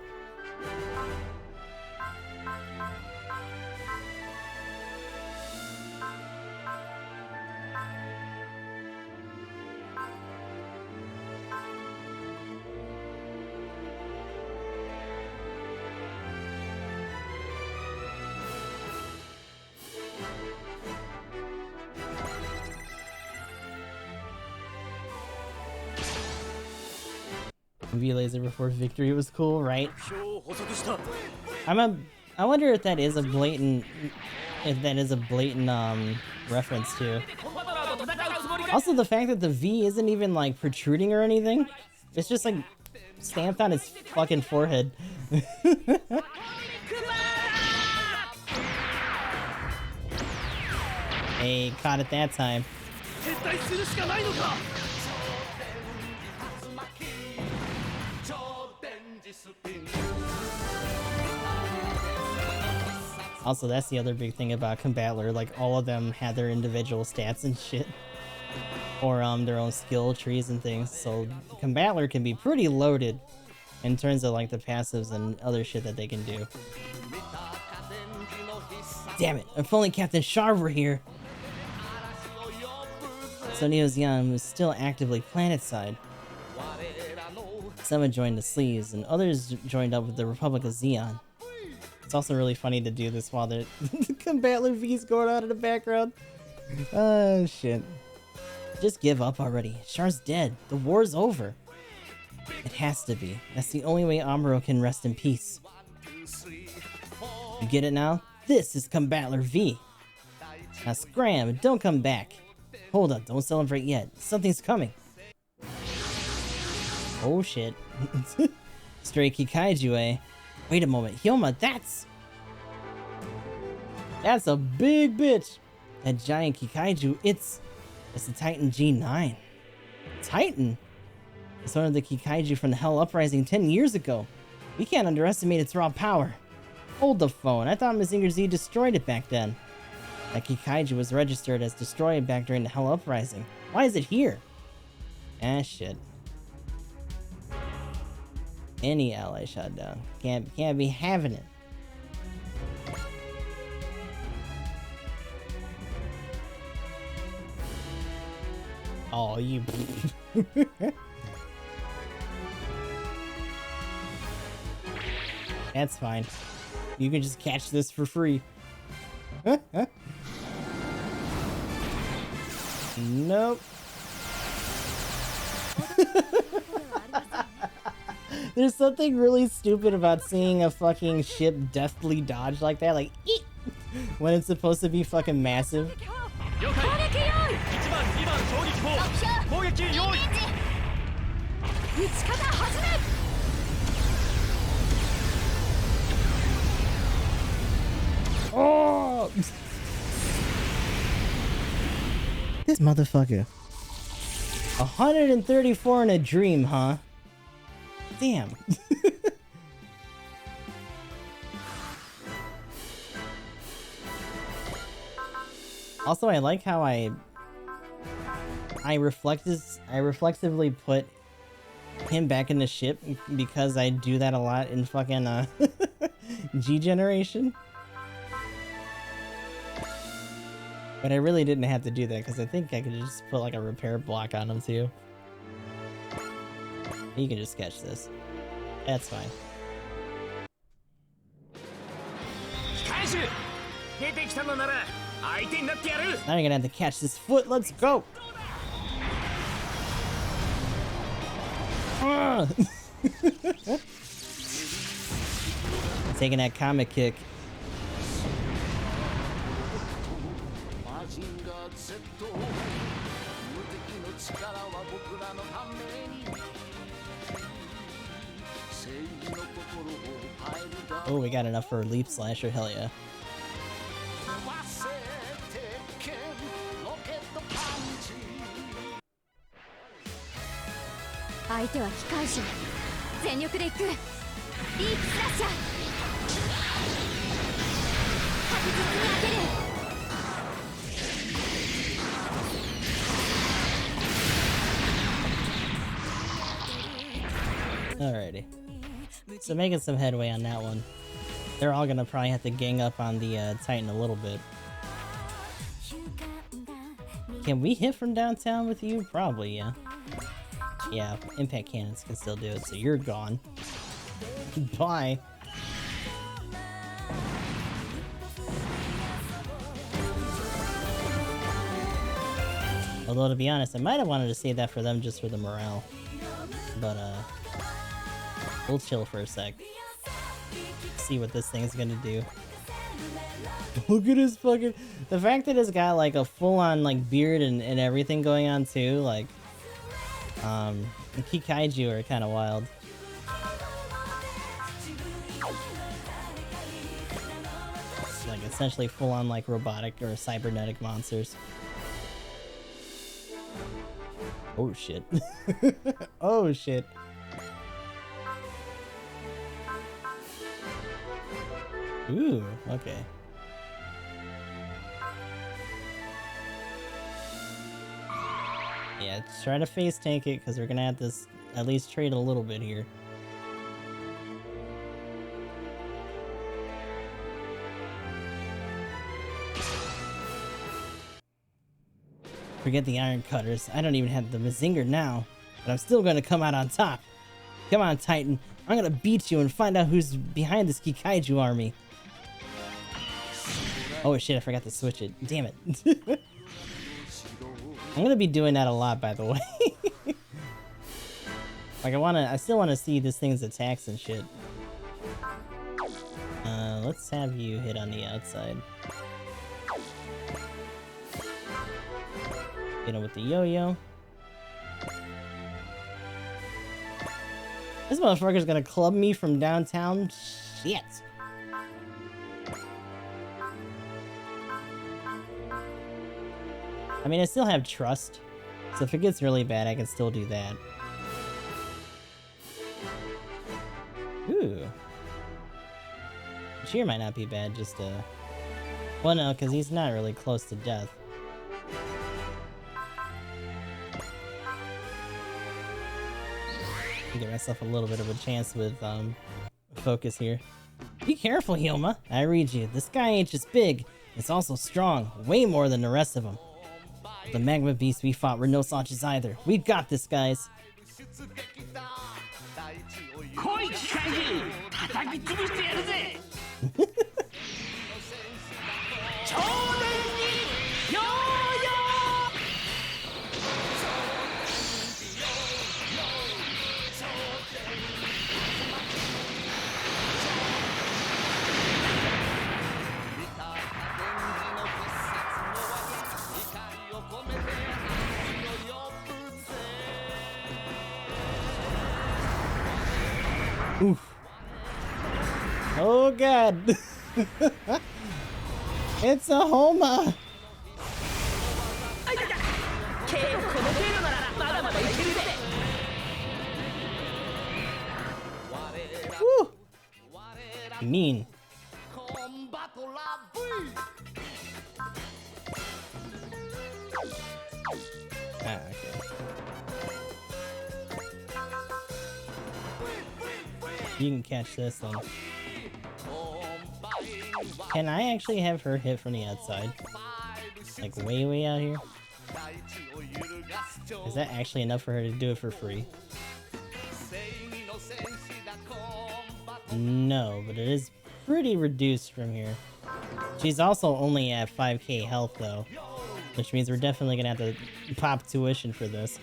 V-Laser before victory was cool, right? I wonder if that is a blatant reference to. Also the fact that the V isn't even like protruding or anything. It's just like stamped on his fucking forehead. Hey, caught it that time. Also, that's the other big thing about Combattler, like all of them had their individual stats and shit. Or their own skill trees and things, so Combattler can be pretty loaded in terms of like the passives and other shit that they can do. Damn it, if only Captain Sharv were here! So Neo Zeon was still actively planetside. Some had joined the Sleeves, and others joined up with the Republic of Zeon. It's also really funny to do this while the Combattler V's going on in the background. Oh, shit. Just give up already. Char's dead. The war's over. It has to be. That's the only way Amuro can rest in peace. You get it now? This is Combattler V. Now scram and don't come back. Hold up, don't celebrate yet. Something's coming. Oh shit. Stray Kikaiju, eh? Wait a moment, Hyoma, that's a big bitch. That giant Kikaiju, it's the Titan G9. Titan? It's one of the Kikaiju from the Hell Uprising 10 years ago. We can't underestimate its raw power. Hold the phone, I thought Mazinger Z destroyed it back then. That Kikaiju was registered as destroyed back during the Hell Uprising. Why is it here? Ah, shit. Any ally shot down. Can't be having it. Oh, you. That's fine. You can just catch this for free. Nope. There's something really stupid about seeing a fucking ship deftly dodge like that, like eek, when it's supposed to be fucking massive. Oh! This motherfucker. 134 in a dream, huh? Damn. Also, I like how I reflexively put him back in the ship because I do that a lot in fucking G generation. But I really didn't have to do that because I think I could just put like a repair block on him too. You can just catch this. That's fine. Now you're gonna have to catch this foot. Let's go. Taking that comic kick. Oh, we got enough for a leap slasher. Hell yeah. Alrighty. So making some headway on that one. They're all gonna probably have to gang up on the Titan a little bit. Can we hit from downtown with you? Probably, yeah. Yeah, impact cannons can still do it, so you're gone. Bye. Although, to be honest, I might have wanted to save that for them just for the morale. But, we'll chill for a sec. See what this thing's gonna do. Look at his fucking... The fact that it's got, like, a full-on, like, beard and everything going on, too, like... The Kikaiju are kind of wild. It's, like, essentially full-on, like, robotic or cybernetic monsters. Oh, shit. Oh, shit. Ooh, okay. Yeah, try to face tank it, because we're gonna have to at least trade a little bit here. Forget the iron cutters. I don't even have the Mazinger now, but I'm still gonna come out on top. Come on, Titan. I'm gonna beat you and find out who's behind this Kikaiju army. Oh shit, I forgot to switch it. Damn it. I'm gonna be doing that a lot, by the way. Like, I still wanna see this thing's attacks and shit. Let's have you hit on the outside. Hit him with the yo-yo. This motherfucker's gonna club me from downtown? Shit. I mean, I still have trust, so if it gets really bad, I can still do that. Ooh. Cheer might not be bad, just, well, no, because he's not really close to death. Give myself a little bit of a chance with, focus here. Be careful, Hyoma. I read you. This guy ain't just big. It's also strong. Way more than the rest of them. The magma beasts we fought were no slouches either. We got this, guys. Oof. Oh god. It's a Homa. Woo. Mean. Ah, okay. You can catch this one. Can I actually have her hit from the outside? Like way out here? Is that actually enough for her to do it for free? No, but it is pretty reduced from here. She's also only at 5k health though, which means we're definitely gonna have to pop tuition for this.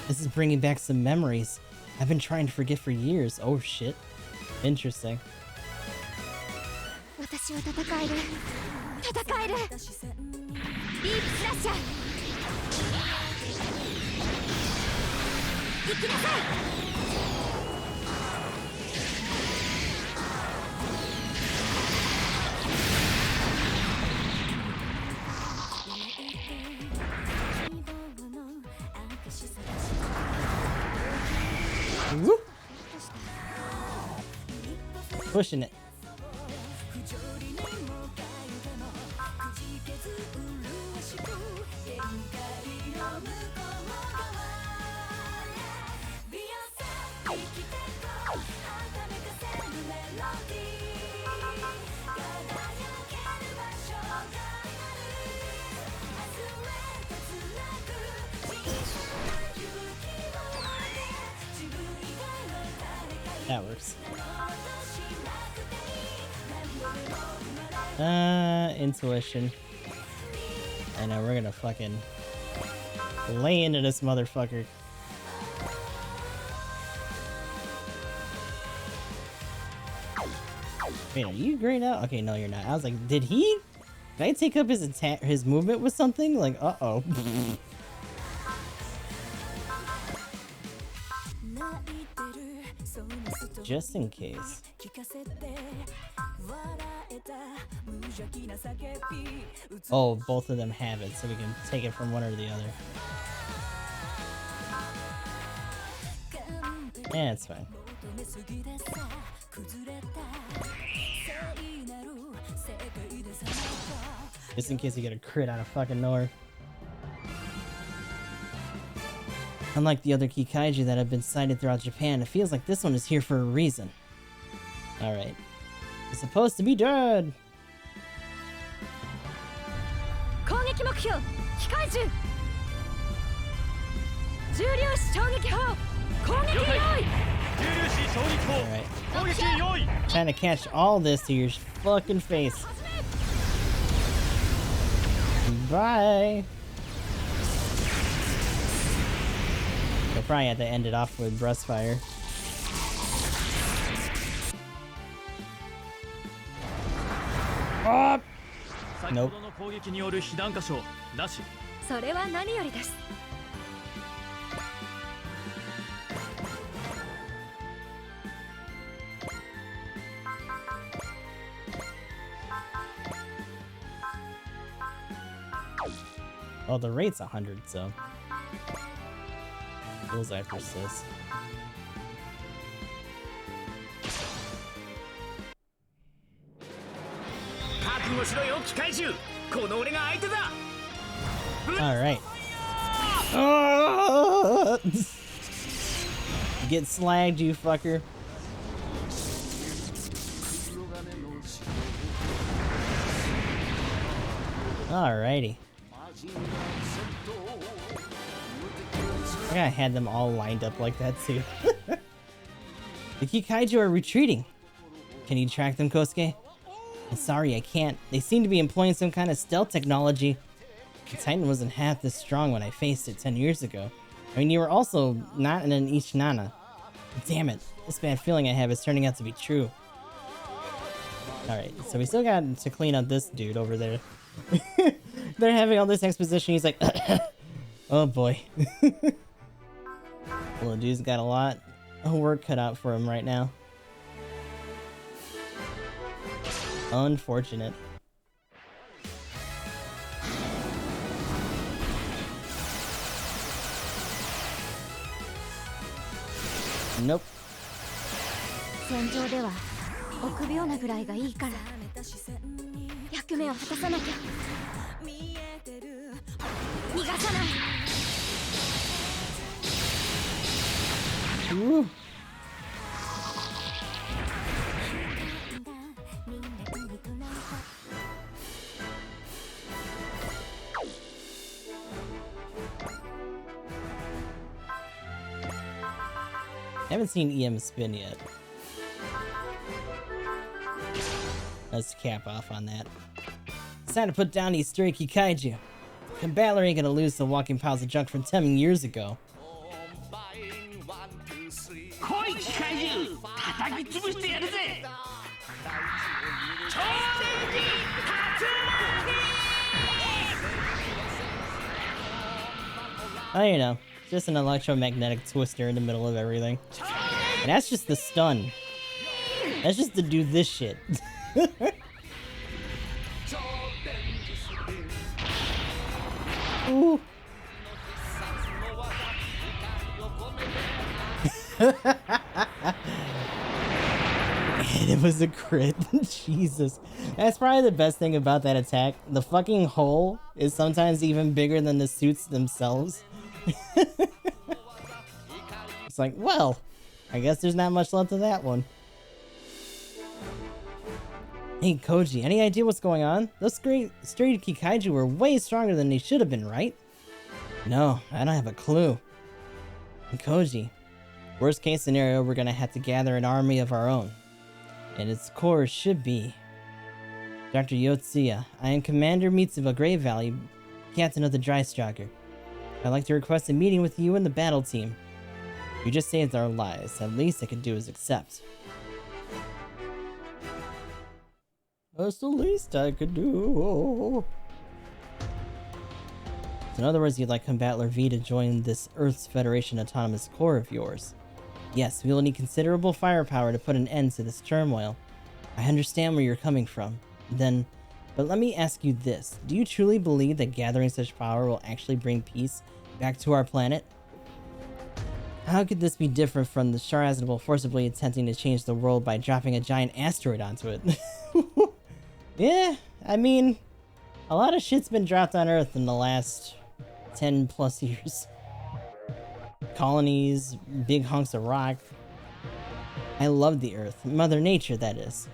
This is bringing back some memories I've been trying to forget for years. Oh shit. Interesting. Woo! Pushing it. That works. Intuition. I know, we're gonna fucking lay into this motherfucker. Wait, are you grayed out? Okay, no, you're not. I was like, did I take up his attack, his movement with something? Like, uh-oh. Just in case. Oh, both of them have it, so we can take it from one or the other. Yeah, it's fine. Just in case you get a crit out of fucking nowhere. Unlike the other Kikaiju that have been sighted throughout Japan, it feels like this one is here for a reason. Alright. It's supposed to be dead! Alright. Trying to catch all this to your fucking face. Bye! We'll probably have to end it off with breast fire. Oh! Nope. Well, the rate's 100, so bullseye persists. Alright. Get slagged, you fucker. Alrighty. I think I had them all lined up like that too. The Kikaiju are retreating. Can you track them, Kosuke? I'm sorry, I can't. They seem to be employing some kind of stealth technology. The Titan wasn't half this strong when I faced it 10 years ago. I mean, you were also not in an Ichinana. Damn it, this bad feeling I have is turning out to be true. Alright, so we still got to clean up this dude over there. They're having all this exposition, he's like, oh boy. Well, the dude's got a lot of work cut out for him right now. Unfortunate. Nope. Ooh. haven't seen EM spin yet. Let's cap off on that. It's time to put down these stray Kikaiju. Combattler ain't gonna lose to walking piles of junk from 10 years ago. Oh, you know, just an electromagnetic twister in the middle of everything. And that's just the stun. That's just to do this shit. Ooh. And it was a crit. Jesus. That's probably the best thing about that attack. The fucking hole is sometimes even bigger than the suits themselves. It's like, well, I guess there's not much left of that one. Hey Koji, any idea what's going on? Those stray Kikaiju were way stronger than they should have been, right? No, I don't have a clue. And Koji, worst case scenario, we're gonna have to gather an army of our own. And its core should be Dr. Yotsuya. I am Commander Mitsuba Grave Valley, Captain of the Dry Stalker. I'd like to request a meeting with you and the battle team. You just saved our lives. At least I could do is accept. That's the least I could do. So in other words, you'd like Combattler V to join this Earth's Federation Autonomous Corps of yours. Yes, we will need considerable firepower to put an end to this turmoil. I understand where you're coming from. But let me ask you this. Do you truly believe that gathering such power will actually bring peace back to our planet? How could this be different from the Sharazadable forcibly attempting to change the world by dropping a giant asteroid onto it? Yeah, I mean, a lot of shit's been dropped on Earth in the last 10 plus years. Colonies, big hunks of rock. I love the Earth, Mother Nature that is.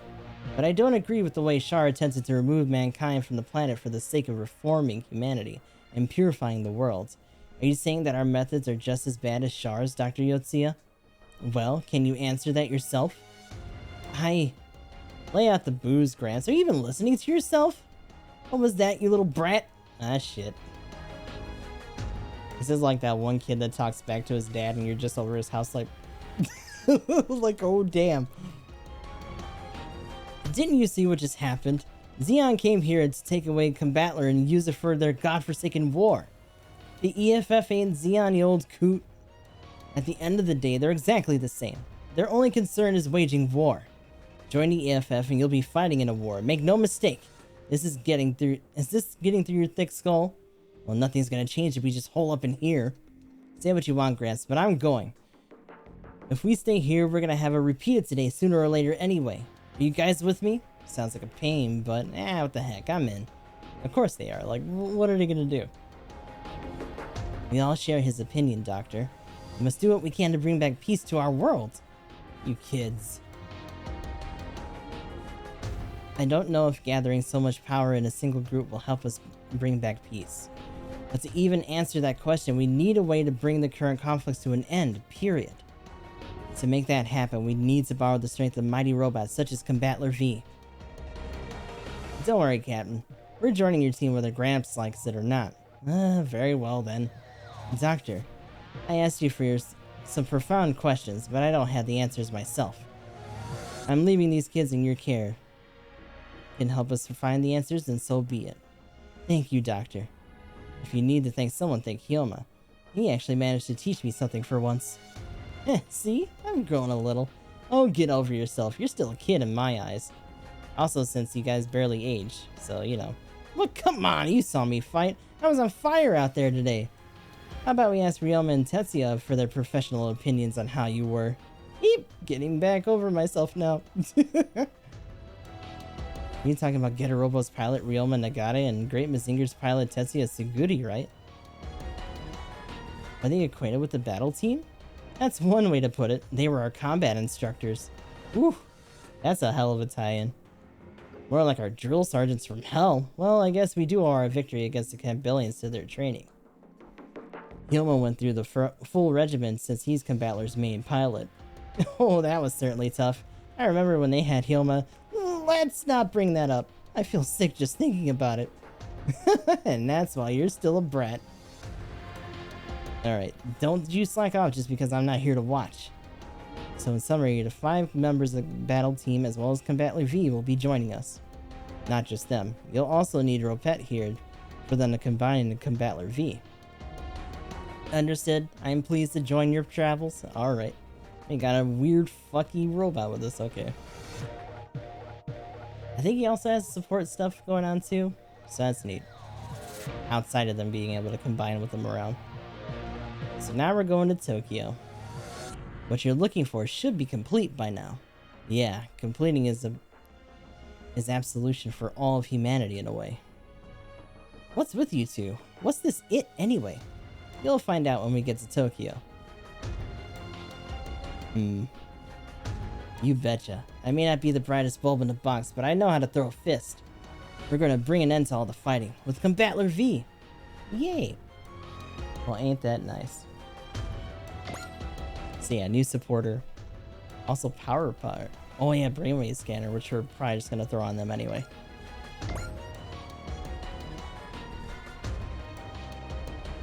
But I don't agree with the way Shar attempted to remove mankind from the planet for the sake of reforming humanity and purifying the world. Are you saying that our methods are just as bad as Shar's, Dr. Yotsuya? Well, can you answer that yourself? Lay out the booze, Grants. Are you even listening to yourself? What was that, you little brat? Ah, shit. This is like that one kid that talks back to his dad and you're just over his house like... like, oh damn. Didn't you see what just happened? Zeon came here to take away Combattler and use it for their godforsaken war. The EFF ain't Zeon, you old coot. At the end of the day, they're exactly the same. Their only concern is waging war. Join the EFF and you'll be fighting in a war. Make no mistake. Is this getting through your thick skull? Well, nothing's gonna change if we just hole up in here. Say what you want, Grants, but I'm going. If we stay here, we're gonna have a repeated today sooner or later anyway. Are you guys with me? Sounds like a pain, but what the heck, I'm in. Of course they are. Like, what are they gonna do? We all share his opinion, Doctor. We must do what we can to bring back peace to our world. You kids. I don't know if gathering so much power in a single group will help us bring back peace. But to even answer that question, we need a way to bring the current conflicts to an end, period. To make that happen, we need to borrow the strength of mighty robots such as Combattler V. Don't worry, Captain. We're joining your team whether Gramps likes it or not. Very well then. Doctor, I asked you for some profound questions, but I don't have the answers myself. I'm leaving these kids in your care. Can help us find the answers, then so be it. Thank you, Doctor. If you need to thank someone, thank Hyoma. He actually managed to teach me something for once. See? I've grown a little. Oh, get over yourself. You're still a kid in my eyes. Also, since you guys barely age, so, you know. Look, come on, you saw me fight. I was on fire out there today. How about we ask Ryoma and Tetsuya for their professional opinions on how you were? Eep, getting back over myself now. You're talking about Getter Robo's pilot Ryoma Nagare and Great Mazinger's pilot Tetsuya Suguri, right? Are they acquainted with the battle team? That's one way to put it. They were our combat instructors. Whew, that's a hell of a tie-in. More like our drill sergeants from hell. Well, I guess we do owe our victory against the Campbellians to their training. Hyoma went through the full regiment since he's Combattler's main pilot. Oh, that was certainly tough. I remember when they had Hilma. Let's not bring that up. I feel sick just thinking about it. And that's why you're still a brat. Alright, don't you slack off just because I'm not here to watch. So in summary, the 5 members of the battle team as well as Combattler V will be joining us. Not just them. You'll also need Ropet here for them to combine into Combattler V. Understood. I am pleased to join your travels. Alright. We got a weird fucking robot with us. Okay. I think he also has support stuff going on too. So that's neat. Outside of them being able to combine with them around. So now we're going to Tokyo. What you're looking for should be complete by now. Yeah, completing is absolution for all of humanity in a way. What's with you two? What's this it anyway? You'll find out when we get to Tokyo. You betcha. I may not be the brightest bulb in the box, but I know how to throw a fist. We're gonna bring an end to all the fighting with Combattler V. Yay! Well, ain't that nice? So yeah, new supporter. Also power. Oh yeah, brainwave scanner, which we're probably just gonna throw on them anyway.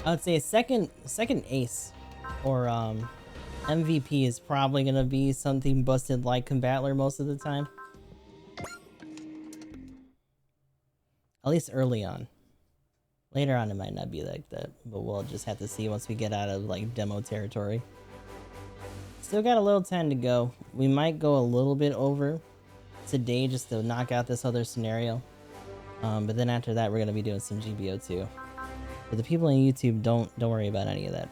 I would say second ace or MVP is probably gonna be something busted like Combattler most of the time. At least early on. Later on it might not be like that, but we'll just have to see once we get out of like demo territory. Still got a little time to go. We might go a little bit over today just to knock out this other scenario. But then after that we're gonna be doing some GBO too. For the people on YouTube, don't worry about any of that.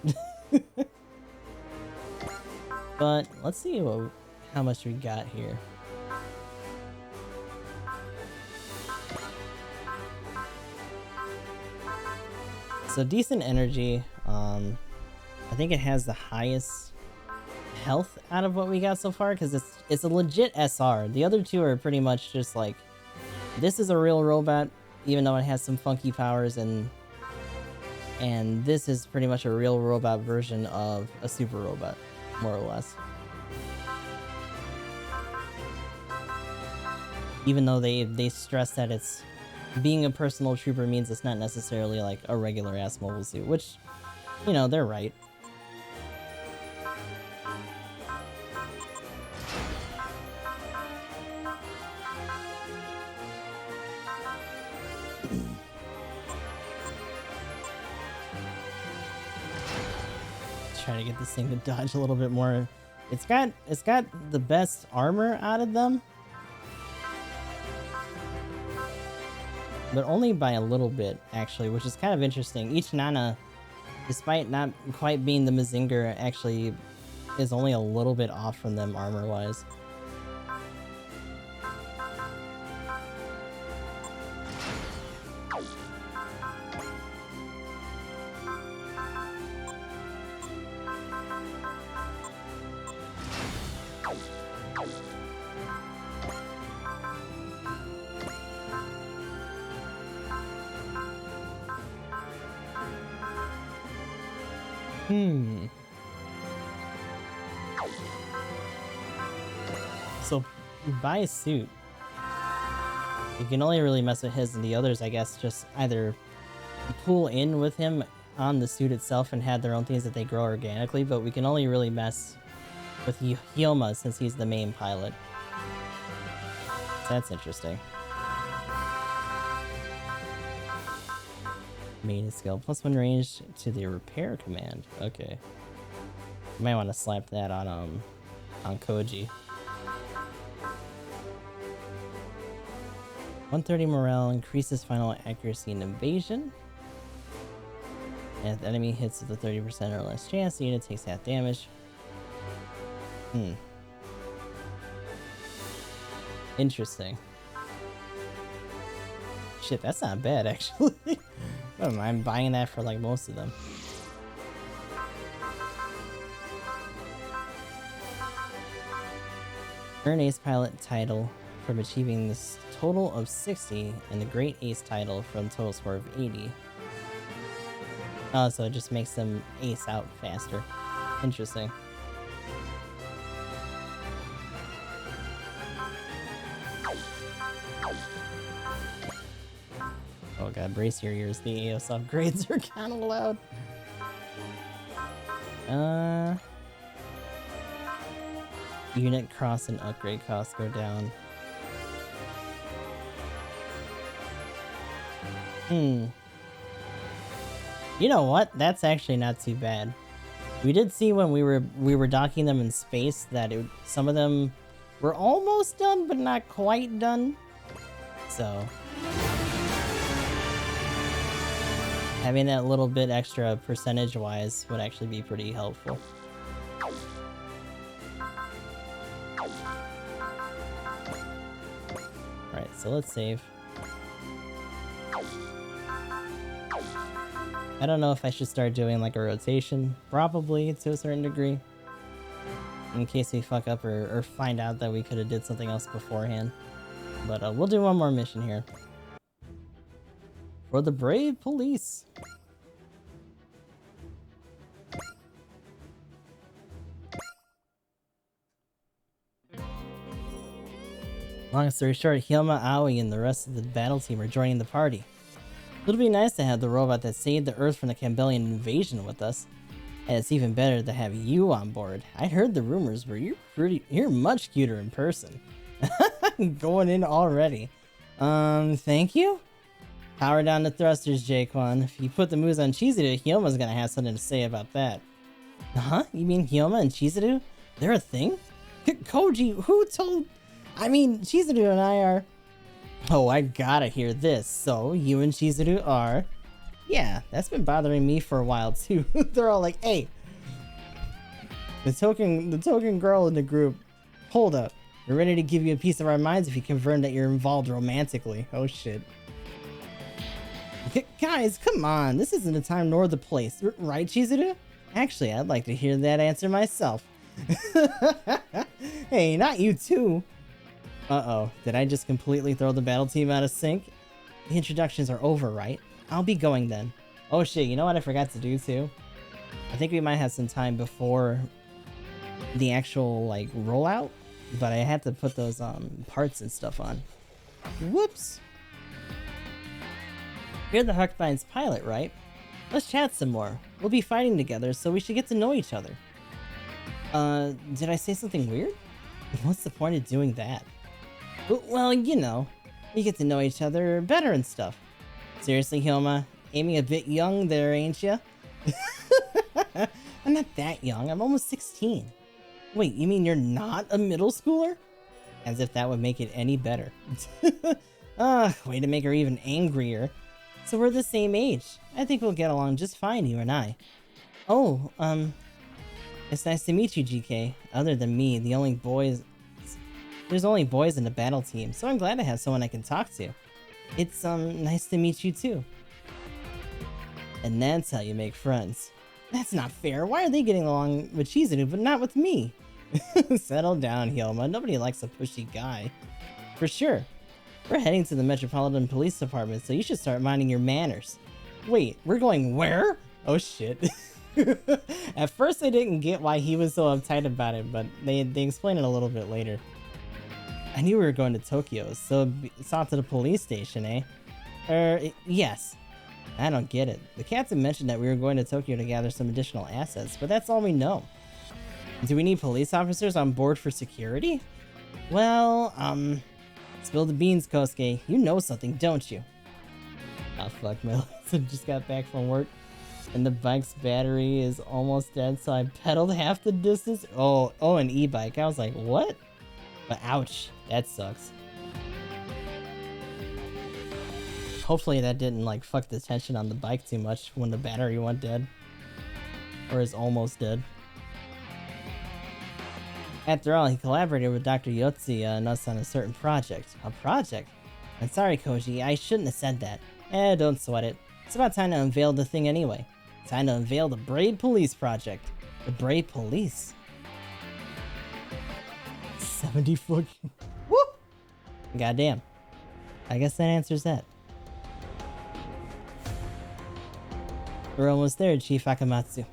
But let's see how much we got here. So decent energy. I think it has the highest health out of what we got so far because it's a legit SR. The other two are pretty much just like, this is a real robot, even though it has some funky powers, and this is pretty much a real robot version of a super robot, more or less. Even though they stress that it's being a personal trooper means it's not necessarily like a regular ass mobile suit, which, you know, they're right. Try to get this thing to dodge a little bit more. It's got the best armor out of them, but only by a little bit actually, which is kind of interesting. Each Nana, despite not quite being the Mazinger, actually is only a little bit off from them armor wise. So, buy a suit. You can only really mess with his, and the others, I guess, just either pull in with him on the suit itself and have their own things that they grow organically, but we can only really mess with Hyoma since he's the main pilot. So that's interesting. Main skill, +1 range to the repair command. Okay. You might want to slap that on Koji. 130 morale, increases final accuracy and evasion. And if the enemy hits with a 30% or less chance, the unit takes half damage. Interesting. Shit, that's not bad actually. I don't mind buying that for like most of them. Earn Ace Pilot title from achieving this total of 60 and the Great Ace title from total score of 80. Oh, so it just makes them ace out faster. Interesting. Oh god, brace your ears. The AOS upgrades are kind of loud. Unit cross and upgrade costs go down. You know what? That's actually not too bad. We did see when we were docking them in space that some of them were almost done, but not quite done. So having that little bit extra percentage-wise would actually be pretty helpful. Alright, so let's save. I don't know if I should start doing like a rotation. Probably, to a certain degree. In case we fuck up or find out that we could have did something else beforehand. But we'll do one more mission here. For the brave police. Long story short, Hyoma, Aoi, and the rest of the battle team are joining the party. It'll be nice to have the robot that saved the Earth from the Campbellian invasion with us. And it's even better to have you on board. I heard the rumors, but you're much cuter in person. Going in already. Thank you? Power down the thrusters, Jaquan. If you put the moves on Chizuru, Hyoma's gonna have something to say about that. Huh? You mean Hyoma and Chizuru? They're a thing? Koji, who told... I mean, Chizuru and I are... Oh, I gotta hear this. So, you and Chizuru are... Yeah, that's been bothering me for a while too. They're all like, hey, the token girl in the group, hold up. We're ready to give you a piece of our minds if you confirm that you're involved romantically. Oh shit. Guys, come on. This isn't the time nor the place. Right, Chizuru? Actually, I'd like to hear that answer myself. Hey, not you too. Uh-oh. Did I just completely throw the battle team out of sync? The introductions are over, right? I'll be going then. Oh shit, you know what I forgot to do too? I think we might have some time before the actual, like, rollout. But I had to put those, parts and stuff on. Whoops! You're the Huckbine's pilot, right? Let's chat some more. We'll be fighting together, so we should get to know each other. Did I say something weird? What's the point of doing that? Well, you know, we get to know each other better and stuff. Seriously, Hyoma, aiming a bit young there, ain't ya? I'm not that young, I'm almost 16. Wait, you mean you're not a middle schooler? As if that would make it any better. Way to make her even angrier. So we're the same age. I think we'll get along just fine, you and I. Oh, it's nice to meet you, GK. Other than me, there's only boys in the battle team, so I'm glad to have someone I can talk to. It's, nice to meet you too. And that's how you make friends. That's not fair. Why are they getting along with Chizuru, but not with me? Settle down, Hyoma. Nobody likes a pushy guy. For sure. We're heading to the Metropolitan Police Department, so you should start minding your manners. Wait, we're going where? Oh shit. At first I didn't get why he was so uptight about it, but they explain it a little bit later. I knew we were going to Tokyo, so it's off to the police station, eh? Yes. I don't get it. The captain mentioned that we were going to Tokyo to gather some additional assets, but that's all we know. Do we need police officers on board for security? Well, spill the beans, Kosuke. You know something, don't you? Oh fuck, my legs just got back from work, and the bike's battery is almost dead, so I pedaled half the distance. Oh, an e-bike. I was like, what? But ouch, that sucks. Hopefully that didn't like fuck the tension on the bike too much when the battery went dead. Or is almost dead. After all, he collaborated with Dr. Yotzi and us on a certain project. A project? I'm sorry, Koji, I shouldn't have said that. Don't sweat it. It's about time to unveil the thing anyway. Time to unveil the Braid Police project. The Braid Police. 70 fucking... Woo! Goddamn. I guess that answers that. We're almost there, Chief Akamatsu.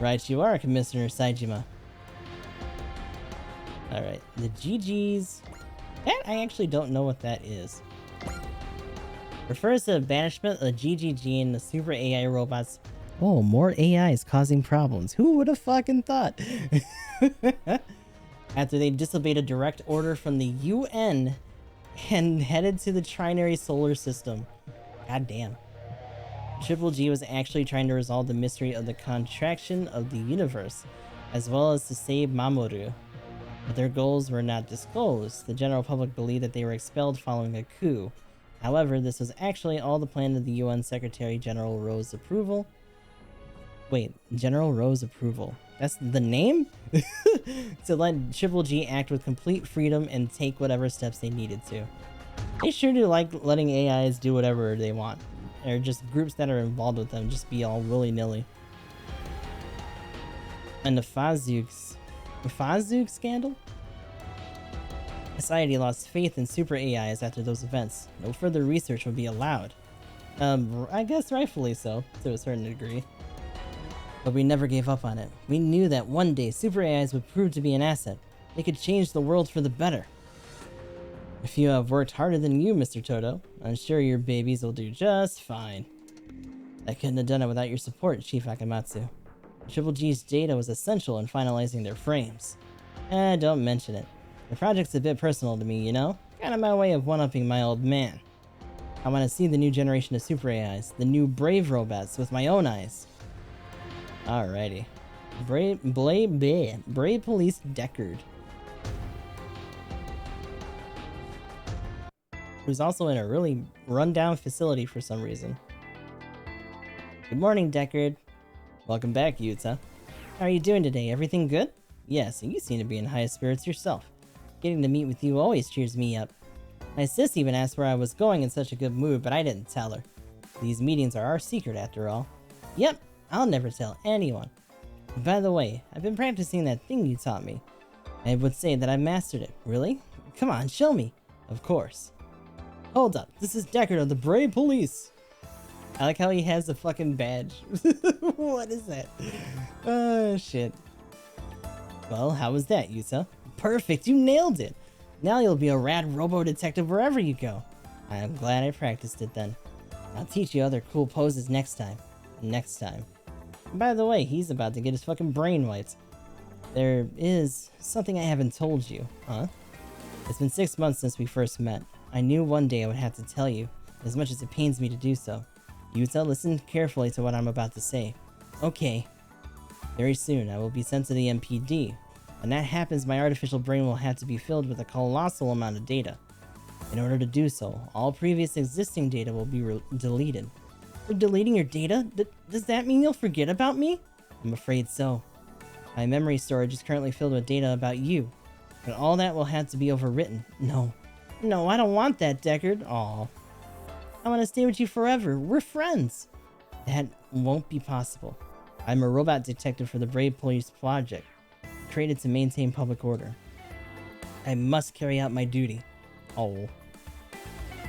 Right you are, Commissioner Saejima. Alright, the GG's. That I actually don't know what that is. Refers to the banishment of GGG and the super AI robots. Oh, more AIs causing problems. Who would have fucking thought? After they disobeyed a direct order from the UN and headed to the trinary solar system. God damn. Triple G was actually trying to resolve the mystery of the contraction of the universe, as well as to save Mamoru. But their goals were not disclosed. The general public believed that they were expelled following a coup. However, this was actually all the plan of the UN Secretary General Rose's approval. Wait, General Rose approval. That's the name? To let Triple G act with complete freedom and take whatever steps they needed to. They sure do like letting AIs do whatever they want. Or just groups that are involved with them just be all willy-nilly. And the Fazuk scandal? Society lost faith in super AIs after those events. No further research would be allowed. I guess rightfully so, to a certain degree. But we never gave up on it. We knew that one day super AIs would prove to be an asset. They could change the world for the better. If you have worked harder than you, Mr. Toto, I'm sure your babies will do just fine. I couldn't have done it without your support, Chief Akamatsu. Triple G's data was essential in finalizing their frames. Don't mention it. The project's a bit personal to me, you know? Kinda my way of one-upping my old man. I want to see the new generation of super AIs, the new brave robots, with my own eyes. Alrighty. Brave Police Deckard. Who's also in a really run-down facility for some reason. Good morning, Deckard. Welcome back, Yuta. How are you doing today? Everything good? Yes, and you seem to be in high spirits yourself. Getting to meet with you always cheers me up. My sis even asked where I was going in such a good mood, but I didn't tell her. These meetings are our secret after all. Yep, I'll never tell anyone. By the way, I've been practicing that thing you taught me. I would say that I mastered it. Really? Come on, show me. Of course. Hold up, this is Deckard of the Brave Police. I like how he has the fucking badge. What is that? Oh, shit. Well, how was that, Yuta? Perfect, you nailed it. Now you'll be a rad robo-detective wherever you go. I'm glad I practiced it then. I'll teach you other cool poses next time. Next time. By the way, he's about to get his fucking brain wiped. There is something I haven't told you, huh? It's been 6 months since we first met. I knew one day I would have to tell you, as much as it pains me to do so. Yuta, listen carefully to what I'm about to say. Okay. Very soon, I will be sent to the MPD. When that happens, my artificial brain will have to be filled with a colossal amount of data. In order to do so, all previous existing data will be deleted. You're deleting your data? Does that mean you'll forget about me? I'm afraid so. My memory storage is currently filled with data about you, but all that will have to be overwritten. No, I don't want that, Deckard. Aw. I want to stay with you forever. We're friends. That won't be possible. I'm a robot detective for the Brave Police Project, created to maintain public order. I must carry out my duty. Oh.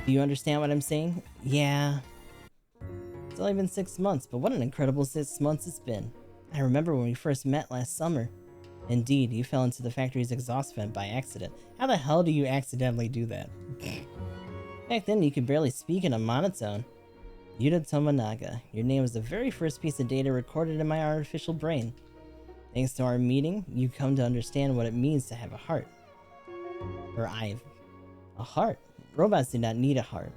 Do you understand what I'm saying? Yeah. It's only been 6 months, but what an incredible 6 months it's been. I remember when we first met last summer. Indeed, you fell into the factory's exhaust vent by accident. How the hell do you accidentally do that? Back then, you could barely speak in a monotone. Yuta Tomonaga, your name was the very first piece of data recorded in my artificial brain. Thanks to our meeting, you come to understand what it means to have a heart. A heart? Robots do not need a heart.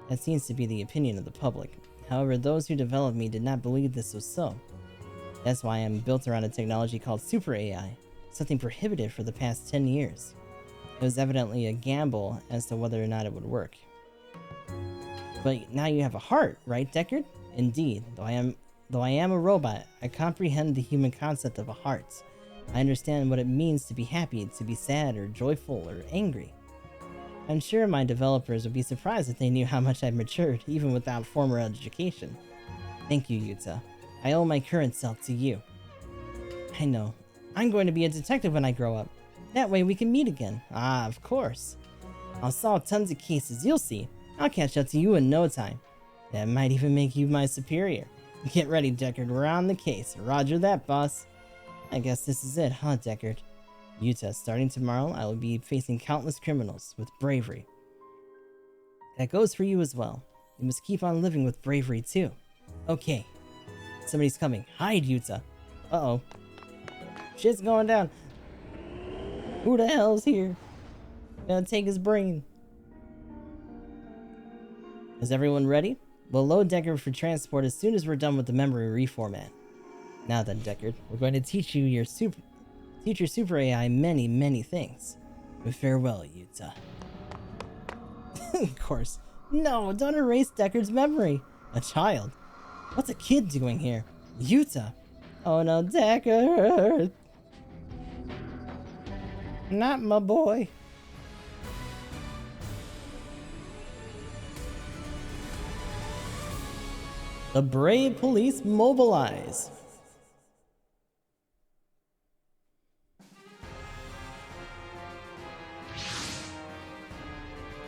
That seems to be the opinion of the public. However, those who developed me did not believe this was so. That's why I'm built around a technology called Super AI, something prohibited for the past 10 years. It was evidently a gamble as to whether or not it would work. But now you have a heart, right, Deckard? Indeed, though I am a robot, I comprehend the human concept of a heart. I understand what it means to be happy, to be sad, or joyful, or angry. I'm sure my developers would be surprised if they knew how much I've matured, even without formal education. Thank you, Yuta. I owe my current self to you. I know. I'm going to be a detective when I grow up. That way we can meet again. Ah, of course. I'll solve tons of cases, you'll see. I'll catch up to you in no time. That might even make you my superior. Get ready, Deckard. We're on the case. Roger that, boss. I guess this is it, huh, Deckard? Yuta, starting tomorrow, I will be facing countless criminals with bravery. That goes for you as well. You must keep on living with bravery too. Okay. Somebody's coming. Hide, Yuta. Uh-oh. Shit's going down. Who the hell's here? Gonna take his brain. Is everyone ready? We'll load Deckard for transport as soon as we're done with the memory reformat. Now then, Deckard, we're going to teach your super AI many, many things. But farewell, Yuta. Of course. No, don't erase Deckard's memory. A child. What's a kid doing here? Yuta. Oh no, Deckard. Not my boy. The brave police mobilize.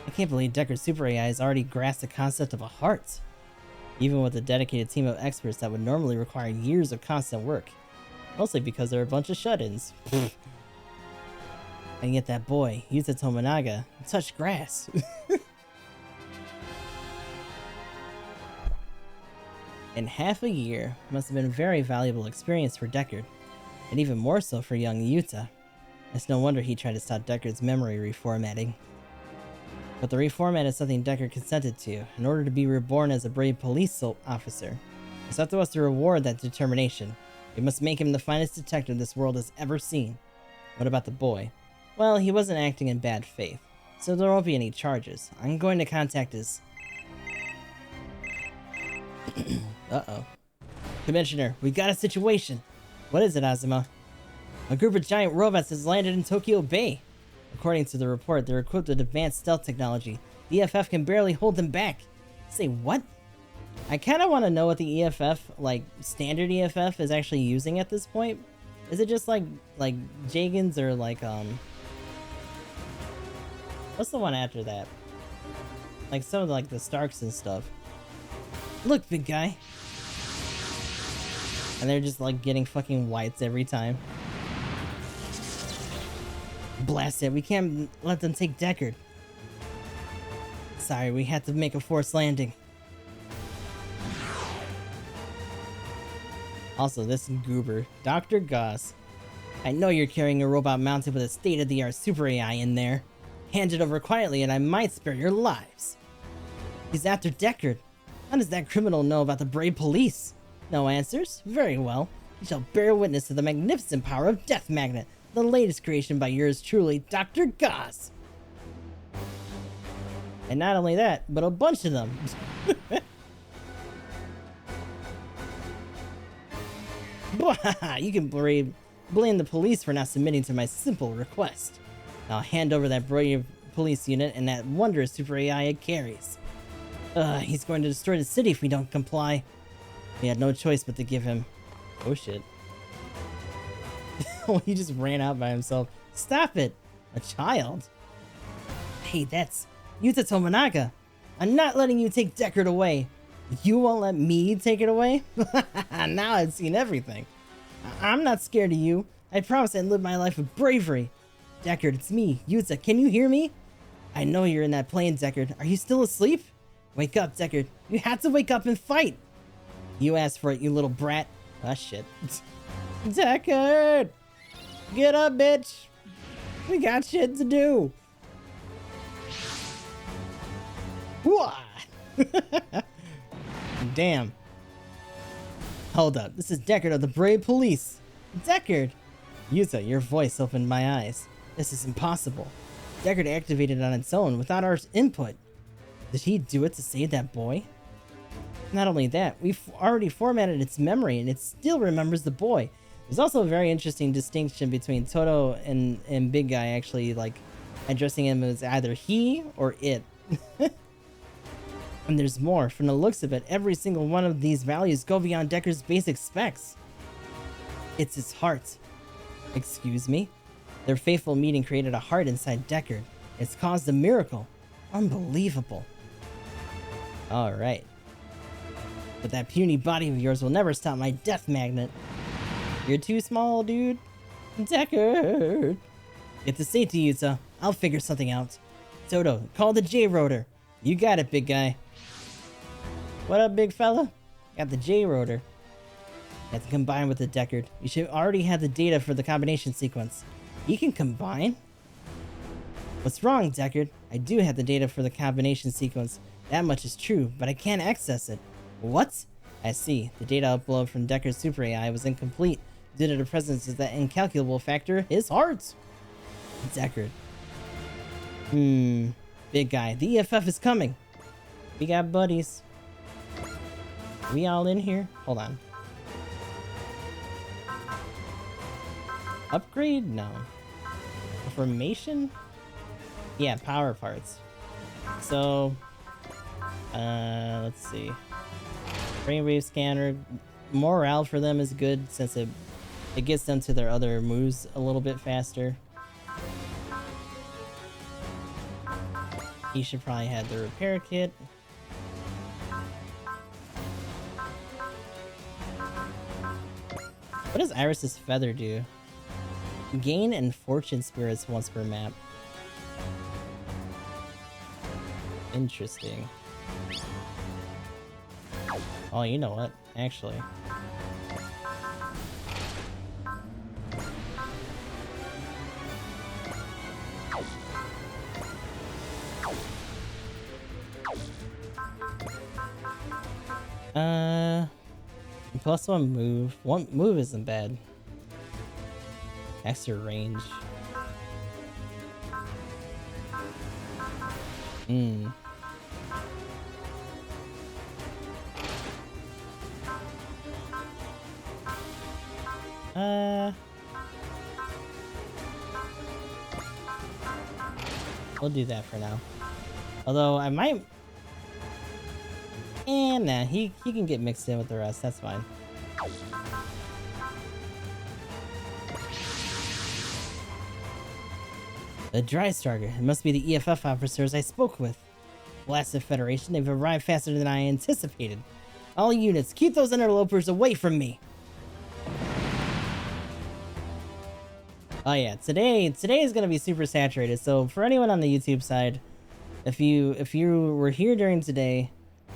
I can't believe Deckard's super AI has already grasped the concept of a heart. Even with a dedicated team of experts that would normally require years of constant work. Mostly because they're a bunch of shut-ins. And yet that boy, Yuta Tominaga, touched grass. In half a year, must have been a very valuable experience for Deckard. And even more so for young Yuta. It's no wonder he tried to stop Deckard's memory reformatting. But the reformat is something Deckard consented to, in order to be reborn as a brave police officer. It's up to us to reward that determination. We must make him the finest detective this world has ever seen. What about the boy? Well, he wasn't acting in bad faith, so there won't be any charges. I'm going to contact his... Uh-oh. Commissioner, we got a situation. What is it, Azuma? A group of giant robots has landed in Tokyo Bay. According to the report, they're equipped with advanced stealth technology. The EFF can barely hold them back. Say what? I kind of want to know what the EFF, like standard EFF, is actually using at this point. Is it just like Jagen's or like what's the one after that? Like some of the Starks and stuff. Look, big guy. And they're just like getting fucking whites every time. Blast it, we can't let them take Deckard. Sorry, we had to make a forced landing. Also, this goober, Dr. Goss. I know you're carrying a robot mounted with a state-of-the-art super AI in there. Hand it over quietly and I might spare your lives. He's after Deckard. How does that criminal know about the brave police? No answers? Very well. You shall bear witness to the magnificent power of Death Magnet, the latest creation by yours truly, Dr. Goss. And not only that, but a bunch of them. You can blame the police for not submitting to my simple request. I'll hand over that brave police unit and that wondrous super AI it carries. He's going to destroy the city if we don't comply. We had no choice but to give him... Oh shit. He just ran out by himself. Stop it! A child? Hey, that's Yuta Tominaga. I'm not letting you take Deckard away. You won't let me take it away? Now I've seen everything. I'm not scared of you. I promise I'd live my life with bravery. Deckard, it's me, Yuta. Can you hear me? I know you're in that plane, Deckard. Are you still asleep? Wake up, Deckard. You have to wake up and fight. You asked for it, you little brat. Ah, shit. Deckard! Get up, bitch! We got shit to do. Damn. Hold up. This is Deckard of the Brave Police. Deckard! Yuta, your voice opened my eyes. This is impossible. Deckard activated on its own without our input. Did he do it to save that boy? Not only that, we've already formatted its memory and it still remembers the boy. There's also a very interesting distinction between Toto and Big Guy actually like addressing him as either he or it. And there's more. From the looks of it, every single one of these values go beyond Deckard's basic specs. It's his heart. Excuse me? Their faithful meeting created a heart inside Deckard. It's caused a miracle. Unbelievable. Alright. But that puny body of yours will never stop my death magnet. You're too small, dude. Deckard! Get to safety, Yuta. I'll figure something out. Toto, call the J-Rotor. You got it, big guy. What up, big fella? Got the J-Rotor. Have to combine with the Deckard. You should already have the data for the combination sequence. You can combine? What's wrong, Deckard? I do have the data for the combination sequence. That much is true, but I can't access it. What? I see. The data upload from Deckard's Super AI was incomplete due to the presence of that incalculable factor, his heart. Deckard. Big guy. The EFF is coming. We got buddies. We all in here? Hold on. Upgrade? No. Formation? Yeah, power parts. So, let's see. Brainwave scanner. Morale for them is good since it gets them to their other moves a little bit faster. He should probably have the repair kit. What does Iris's feather do? Gain and fortune spirits once per map. Interesting. Oh, you know what? Actually. Plus one move. One move isn't bad. Extra range. We'll do that for now. Although I might. Nah, he can get mixed in with the rest. That's fine. The Dry Starter. It must be the EFF officers I spoke with. Blasted Federation, they've arrived faster than I anticipated. All units, keep those interlopers away from me. Oh yeah, today is gonna be super saturated. So for anyone on the YouTube side, if you were here during today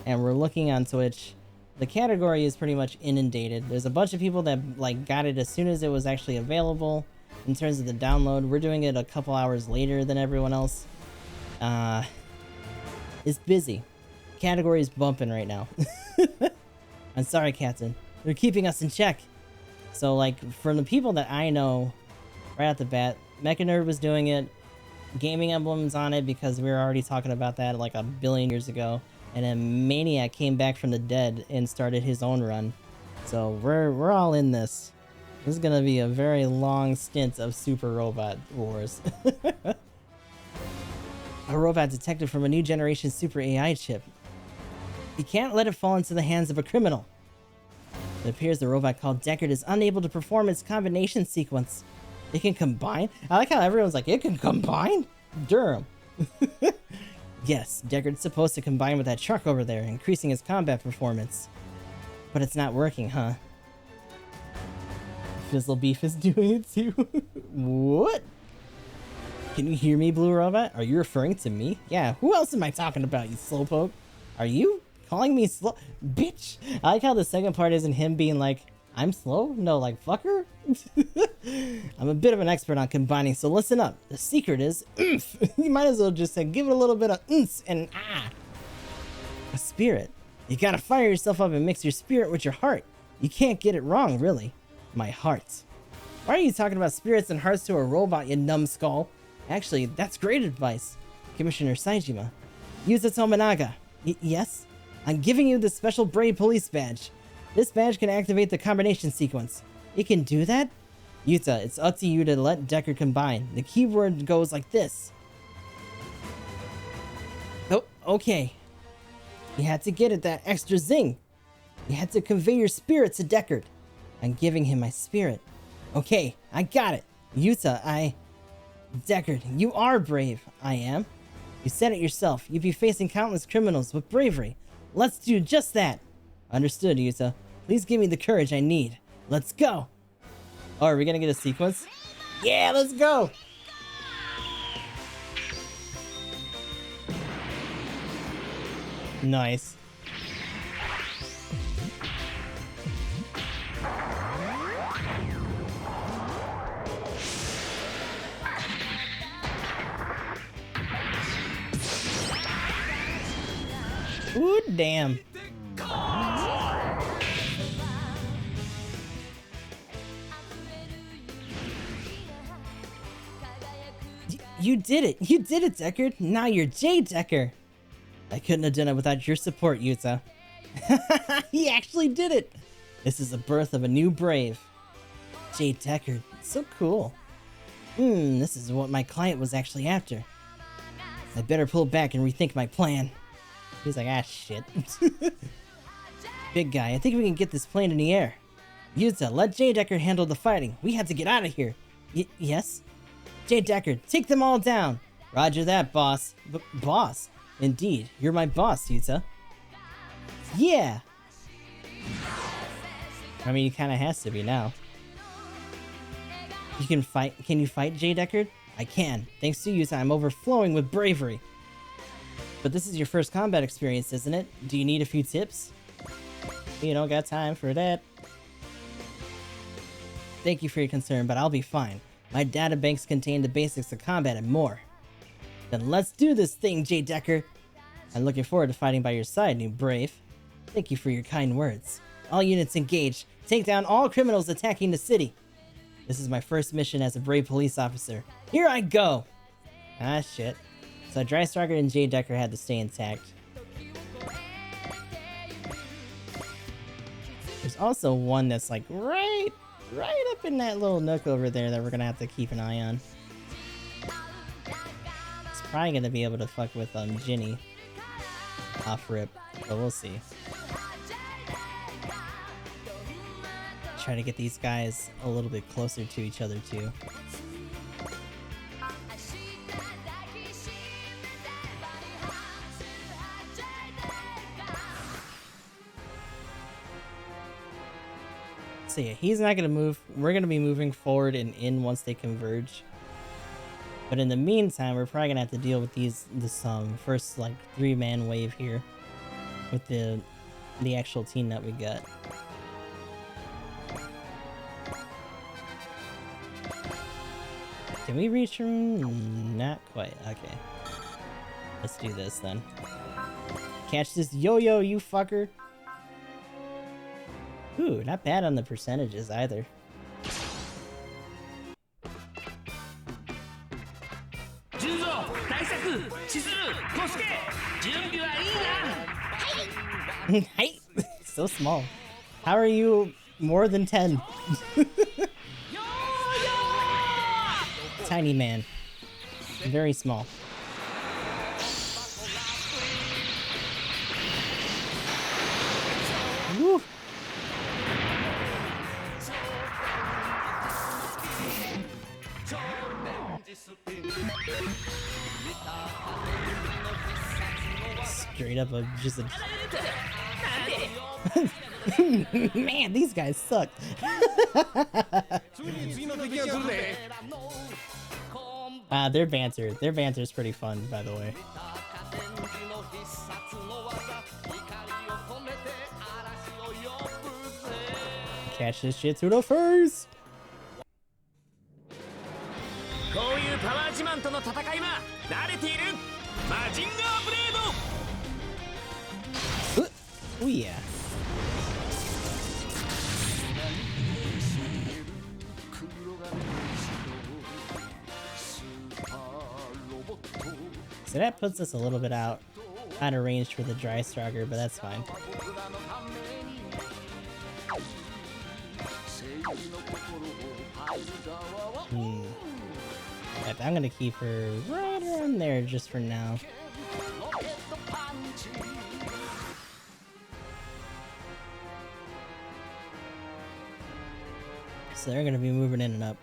and we're looking on Twitch, the category is pretty much inundated. There's a bunch of people that like got it as soon as it was actually available. In terms of the download, we're doing it a couple hours later than everyone else. It's busy. Category's bumping right now. I'm sorry, Captain. They're keeping us in check. So, like, for the people that I know, right off the bat, Mecha Nerd was doing it. Gaming Emblem's on it because we were already talking about that like a billion years ago. And then Maniac came back from the dead and started his own run. So we're all in this. This is gonna be a very long stint of Super Robot Wars. A robot detected from a new generation Super AI chip. You can't let it fall into the hands of a criminal. It appears the robot called Deckard is unable to perform its combination sequence. It can combine? I like how everyone's like, it can combine? Durham. Yes, Deckard's supposed to combine with that truck over there, increasing his combat performance. But it's not working, huh? Fizzle Beef is doing it too. What? Can you hear me, Blue Robot? Are you referring to me? Yeah, who else am I talking about, you slowpoke? Are you calling me slow? Bitch! I like how the second part isn't him being like, I'm slow? No, like, fucker? I'm a bit of an expert on combining, so listen up. The secret is, oomph! You might as well just say, give it a little bit of oomph and ah! A spirit. You gotta fire yourself up and mix your spirit with your heart. You can't get it wrong, really. My heart. Why are you talking about spirits and hearts to a robot, you numbskull? Actually, that's great advice. Commissioner Saejima. Yuta Tominaga. Yes? I'm giving you the special Brave Police badge. This badge can activate the combination sequence. It can do that? Yuta, it's up to you to let Deckard combine. The keyword goes like this. Oh, okay. You had to get it that extra zing. You had to convey your spirit to Deckard. I'm giving him my spirit. Okay, I got it. Yuta, Deckard, you are brave. I am. You said it yourself. You'd be facing countless criminals with bravery. Let's do just that. Understood, Yuta. Please give me the courage I need. Let's go. Oh, are we gonna get a sequence? Yeah, let's go. Nice. Ooh, damn. You did it! You did it, Deckard! Now you're J. Decker! I couldn't have done it without your support, Yuta. He actually did it! This is the birth of a new brave. J. Deckard, so cool. This is what my client was actually after. I better pull back and rethink my plan. He's like, ah, shit. Big guy, I think we can get this plane in the air. Yuta, let J. Deckard handle the fighting. We have to get out of here. Yes? J. Deckard, take them all down. Roger that, boss. Boss? Indeed, you're my boss, Yuta. Yeah! I mean, he kinda has to be now. You can fight. Can you fight, J. Deckard? I can. Thanks to Yuta, I'm overflowing with bravery. But this is your first combat experience, isn't it? Do you need a few tips? You don't got time for that. Thank you for your concern, but I'll be fine. My databanks contain the basics of combat and more. Then let's do this thing, J. Decker! I'm looking forward to fighting by your side, new brave. Thank you for your kind words. All units engaged. Take down all criminals attacking the city. This is my first mission as a brave police officer. Here I go! Ah, shit. So Drystrugger and J. Decker had to stay intact. There's also one that's like right up in that little nook over there that we're gonna have to keep an eye on. It's probably gonna be able to fuck with Ginny off rip, but we'll see. Try to get these guys a little bit closer to each other too. So yeah, he's not gonna move. We're gonna be moving forward and in once they converge. But in the meantime, we're probably gonna have to deal with this first like 3-man wave here with the actual team that we got. Can we reach him? Not quite. Okay. Let's do this then. Catch this yo-yo, you fucker. Ooh, not bad on the percentages either. Hey! So small. How are you more than 10? Tiny man. Very small. Woo! Straight up just a... Man, these guys suck. Their banter is pretty fun, by the way. Catch this shit to the face. Oh yeah. So that puts us a little bit out of range for the Drystrugger, but that's fine. Yep, I'm gonna keep her right around there just for now. So they're gonna be moving in and up.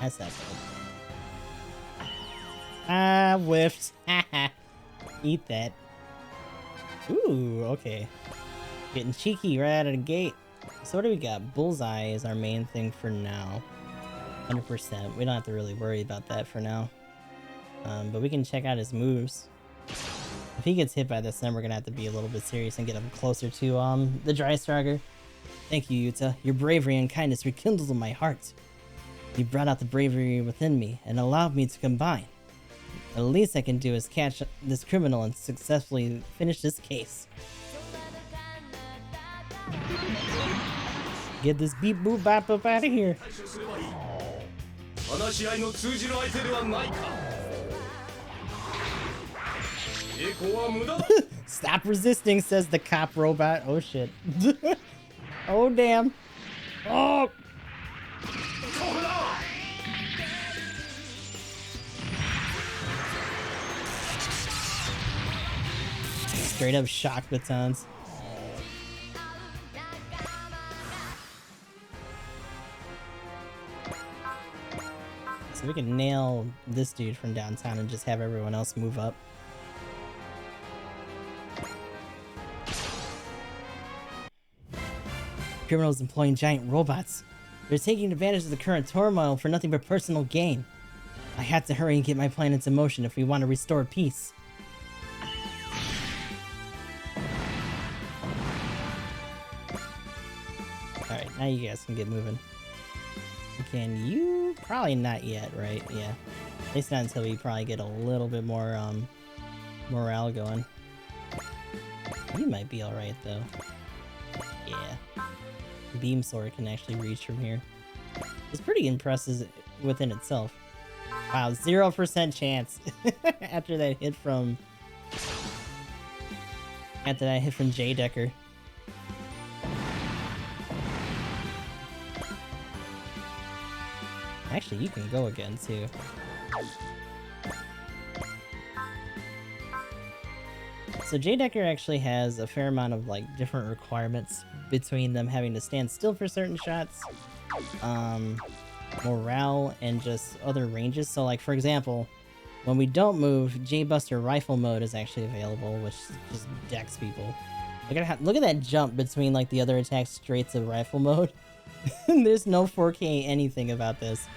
That's that good. Ah, whiffed. Eat that. Ooh, okay. Getting cheeky right out of the gate. So what do we got? Bullseye is our main thing for now. 100%. We don't have to really worry about that for now. But we can check out his moves. If he gets hit by this, then we're gonna have to be a little bit serious and get him closer to the Dry-Striker. Thank you, Yuta. Your bravery and kindness rekindled my heart. You brought out the bravery within me and allowed me to combine. The least I can do is catch this criminal and successfully finish this case. Get this beep boop bop up out of here. Stop resisting, says the cop robot. Oh shit. Oh damn. Oh! Straight up shock batons. So we can nail this dude from downtown and just have everyone else move up. Criminals employing giant robots. They're taking advantage of the current turmoil for nothing but personal gain. I had to hurry and get my plan into motion if we want to restore peace. Alright, now you guys can get moving. Can you? Probably not yet, right? Yeah. At least not until we probably get a little bit more morale going. You might be alright though. Yeah. Beam sword can actually reach from here. It's pretty impressive within itself. Wow, 0% chance after that hit from J Decker. Actually, you can go again too. So J Decker actually has a fair amount of like different requirements between them having to stand still for certain shots, morale, and just other ranges. So like for example, when we don't move, J Buster rifle mode is actually available, which just decks people. Look at that jump between like the other attacks straight to rifle mode. There's no 4K anything about this.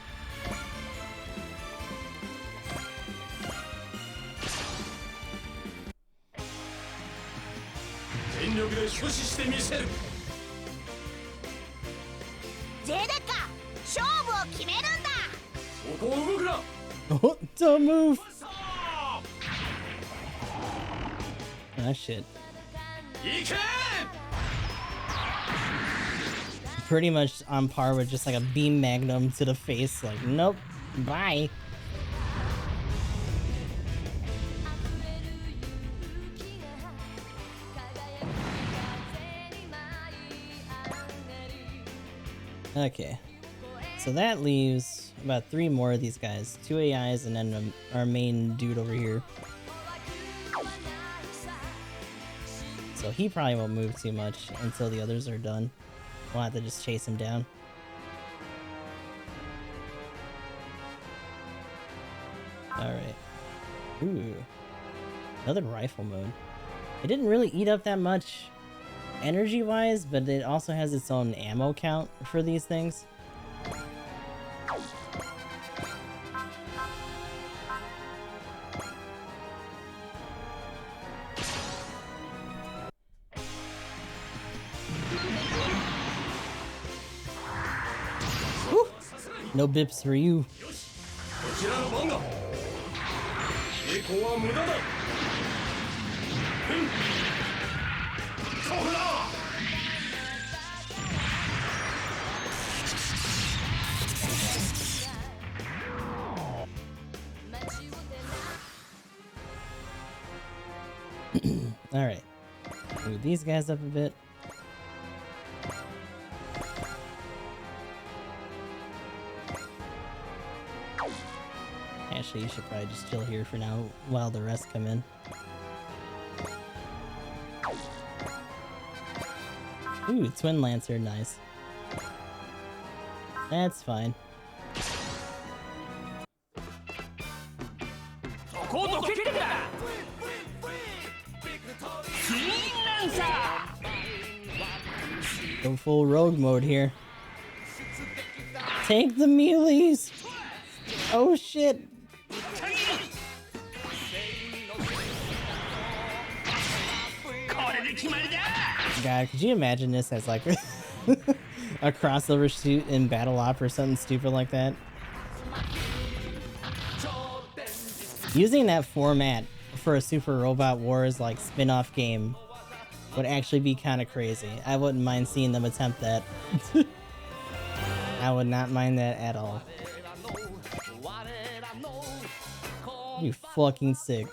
Oh, don't move! Ah, shit. Pretty much on par with just like a beam magnum to the face, like, nope, bye. Okay, so that leaves about 3 more of these guys, 2 AIs and then our main dude over here. So he probably won't move too much until the others are done. We'll have to just chase him down. Alright. Ooh. Another rifle mode. It didn't really eat up that much energy-wise, but it also has its own ammo count for these things. Whew. No bips for you. Alright. Move these guys up a bit. Actually, you should probably just chill here for now while the rest come in. Ooh, Twin Lancer, nice. That's fine. Go full rogue mode here. Take the melees! Oh shit! God, could you imagine this as like a crossover shoot in Battle Op or something stupid like that? Using that format for a Super Robot Wars like spin-off game would actually be kind of crazy. I wouldn't mind seeing them attempt that. I would not mind that at all. You fucking sick.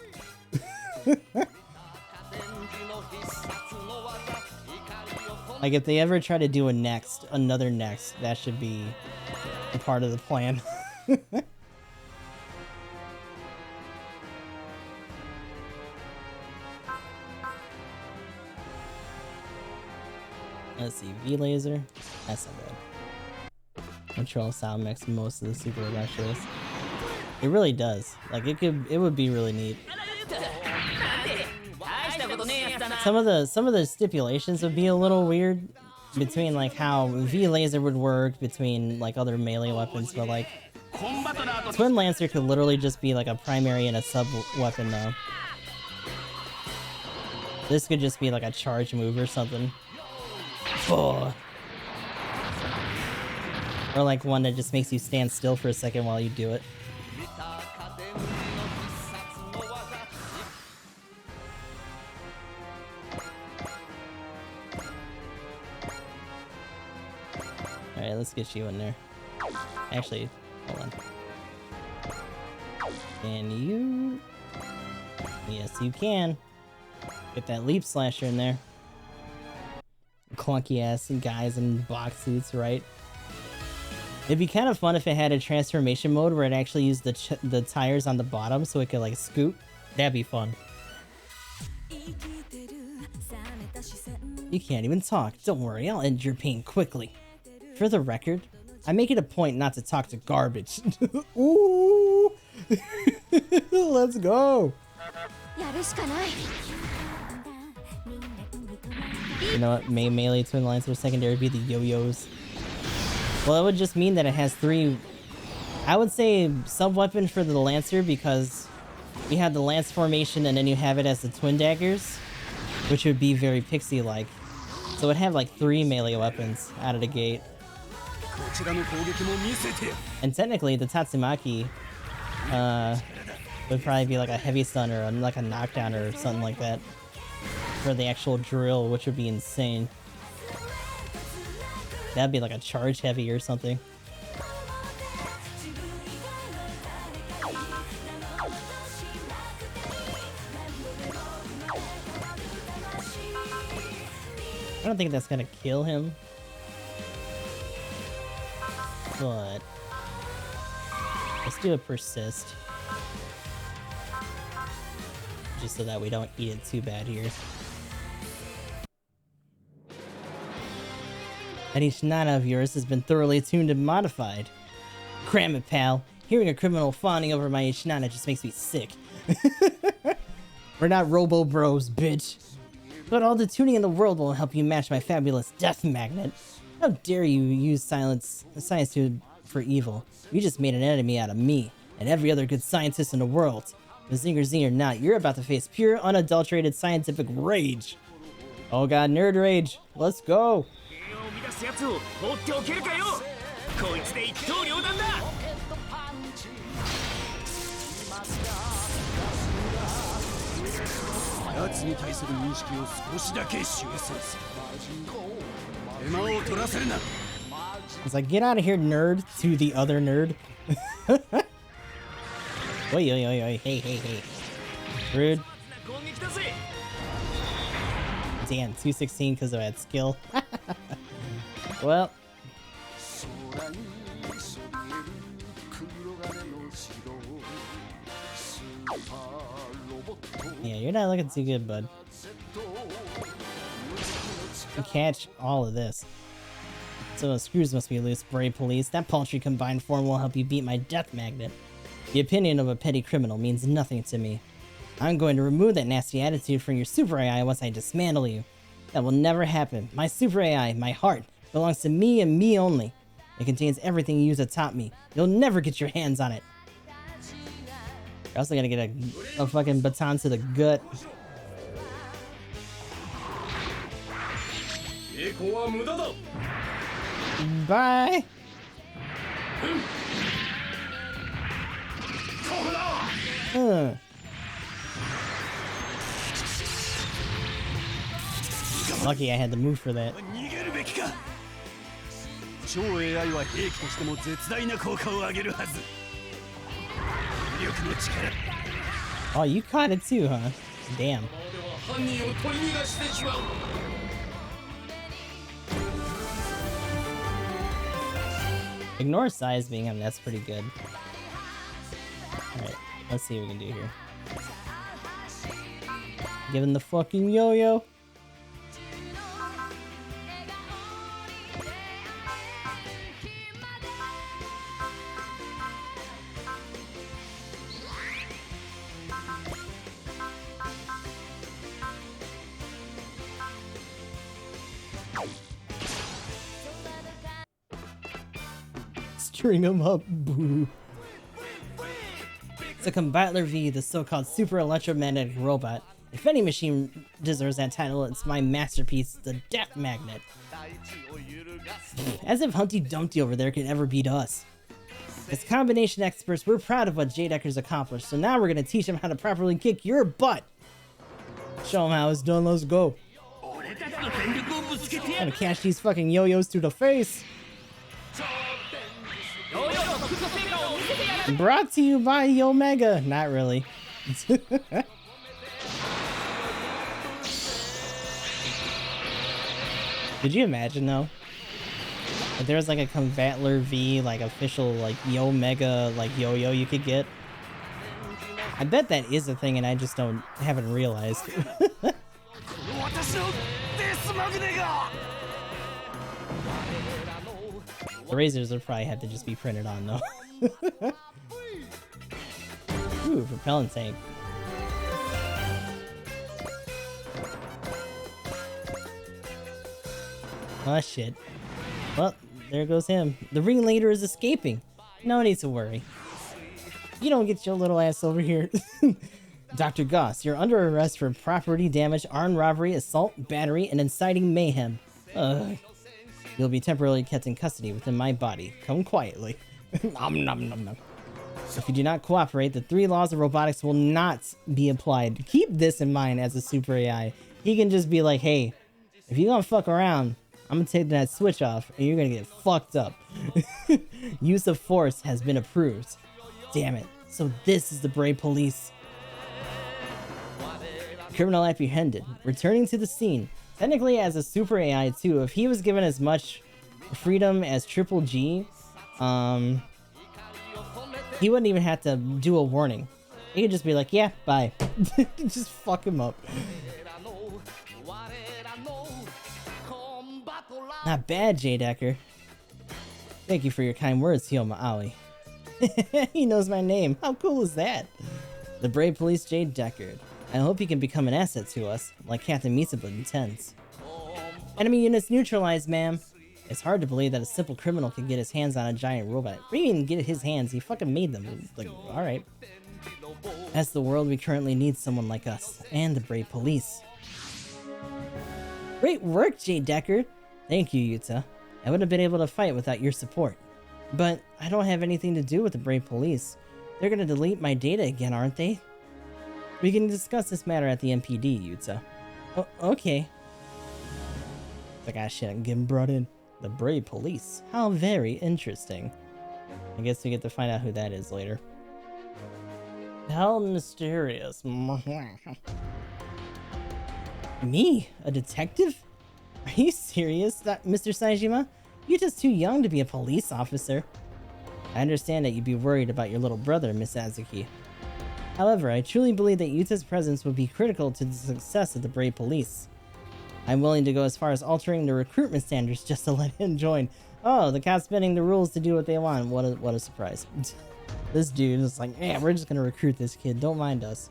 Like if they ever try to do another next, that should be a part of the plan. Let's see, V-Laser. That's not bad. Control sound mix most of the Super Robot shows. It really does. Like it would be really neat. Some of the stipulations would be a little weird between like how V-Laser would work between like other melee weapons, but like Twin Lancer could literally just be like a primary and a sub weapon though. This could just be like a charge move or something. Oh. Or like one that just makes you stand still for a second while you do it. Alright, let's get you in there. Actually, hold on. Can you? Yes, you can. Get that leap slasher in there. Clunky ass guys in box suits, right? It'd be kind of fun if it had a transformation mode where it actually used the tires on the bottom so it could like scoot. That'd be fun. You can't even talk. Don't worry, I'll end your pain quickly. For the record, I make it a point not to talk to garbage. Ooh! Let's go! You know what? Melee Twin Lancer secondary would be the yo-yos. Well, it would just mean that it has 3... I would say sub-weapon for the Lancer because you have the Lance formation and then you have it as the Twin Daggers, which would be very Pixie-like. So it would have like 3 melee weapons out of the gate. And technically, the Tatsumaki would probably be like a heavy stun or like a knockdown or something like that for the actual drill, which would be insane. That'd be like a charge heavy or something. I don't think that's gonna kill him. But let's do a persist. Just so that we don't eat it too bad here. That Ishinana of yours has been thoroughly tuned and modified. Cram it, pal. Hearing a criminal fawning over my Ishinana just makes me sick. We're not Robo Bros, bitch. But all the tuning in the world won't help you match my fabulous death magnet. How dare you use science for evil? You just made an enemy out of me, and every other good scientist in the world. Zinger Z or not, you're about to face pure, unadulterated scientific rage. Oh god, nerd rage. Let's go. It's like, get out of here, nerd, to the other nerd. Oi, oi, oi, oi, hey, hey, hey. Rude. Damn, 216 because of that skill. Well. Yeah, you're not looking too good, bud. You catch all of this. So the screws must be loose, brave police. That paltry combined form will help you beat my death magnet. The opinion of a petty criminal means nothing to me. I'm going to remove that nasty attitude from your Super AI once I dismantle you. That will never happen. My Super AI, my heart, belongs to me and me only. It contains everything Yuta taught me. You'll never get your hands on it. You're also gonna get a fucking baton to the gut. Bye. Lucky I had the move for that. Oh, you caught it too, huh? Damn. Ignore size being him, that's pretty good. Alright, let's see what we can do here. Give him the fucking yo-yo. String him up, boo. It's a Combatler V, the so-called super electromagnetic robot. If any machine deserves that title, it's my masterpiece, the Death Magnet. As if Humpty Dumpty over there could ever beat us. As combination experts, we're proud of what Jade Ecker's accomplished, so now we're gonna teach him how to properly kick your butt. Show him how it's done, let's go. Gonna catch these fucking yo-yos to the face. Brought to you by Omega. Not really. Could you imagine though? If there was like a Combatler V, like official like Omega like yo-yo you could get. I bet that is a thing and I just haven't realized. The razors would probably have to just be printed on though. Ooh, propellant tank. Oh shit. Well, there goes him. The ringleader is escaping. No need to worry. You don't get your little ass over here. Dr. Goss, you're under arrest for property damage, armed robbery, assault, battery, and inciting mayhem. You'll be temporarily kept in custody within my body. Come quietly. Nom nom nom nom. If you do not cooperate, the 3 laws of robotics will not be applied. Keep this in mind as a super AI. He can just be like, hey, if you're gonna fuck around, I'm gonna take that switch off and you're gonna get fucked up. Use of force has been approved. Damn it. So this is the Brave Police. Criminal apprehended. Returning to the scene. Technically as a super AI too, if he was given as much freedom as Triple G, he wouldn't even have to do a warning. He could just be like, yeah, bye. Just fuck him up. Not bad, Jade Ecker. Thank you for your kind words, Hyoma Aoi. He knows my name. How cool is that? The Brave Police Jade Deckard. I hope he can become an asset to us, like Captain Mitsuba intends. Enemy units neutralized, ma'am. It's hard to believe that a simple criminal can get his hands on a giant robot. What do you mean get his hands? He fucking made them. Like, alright. That's the world we currently need someone like us. And the Brave Police. Great work, Jade Deckard. Thank you, Yuta. I wouldn't have been able to fight without your support. But I don't have anything to do with the Brave Police. They're gonna delete my data again, aren't they? We can discuss this matter at the MPD, Yuta. Oh, okay. Like, ah shit, I'm getting brought in. The Brave Police. How very interesting. I guess we get to find out who that is later. How mysterious. Me? A detective? Are you serious, Mr. Saejima? You're just too young to be a police officer. I understand that you'd be worried about your little brother, Miss Azuki. However, I truly believe that Yuta's presence would be critical to the success of the Brave Police. I'm willing to go as far as altering the recruitment standards just to let him join. Oh, the cops bending the rules to do what they want. What a surprise. This dude is like, yeah, we're just gonna recruit this kid. Don't mind us.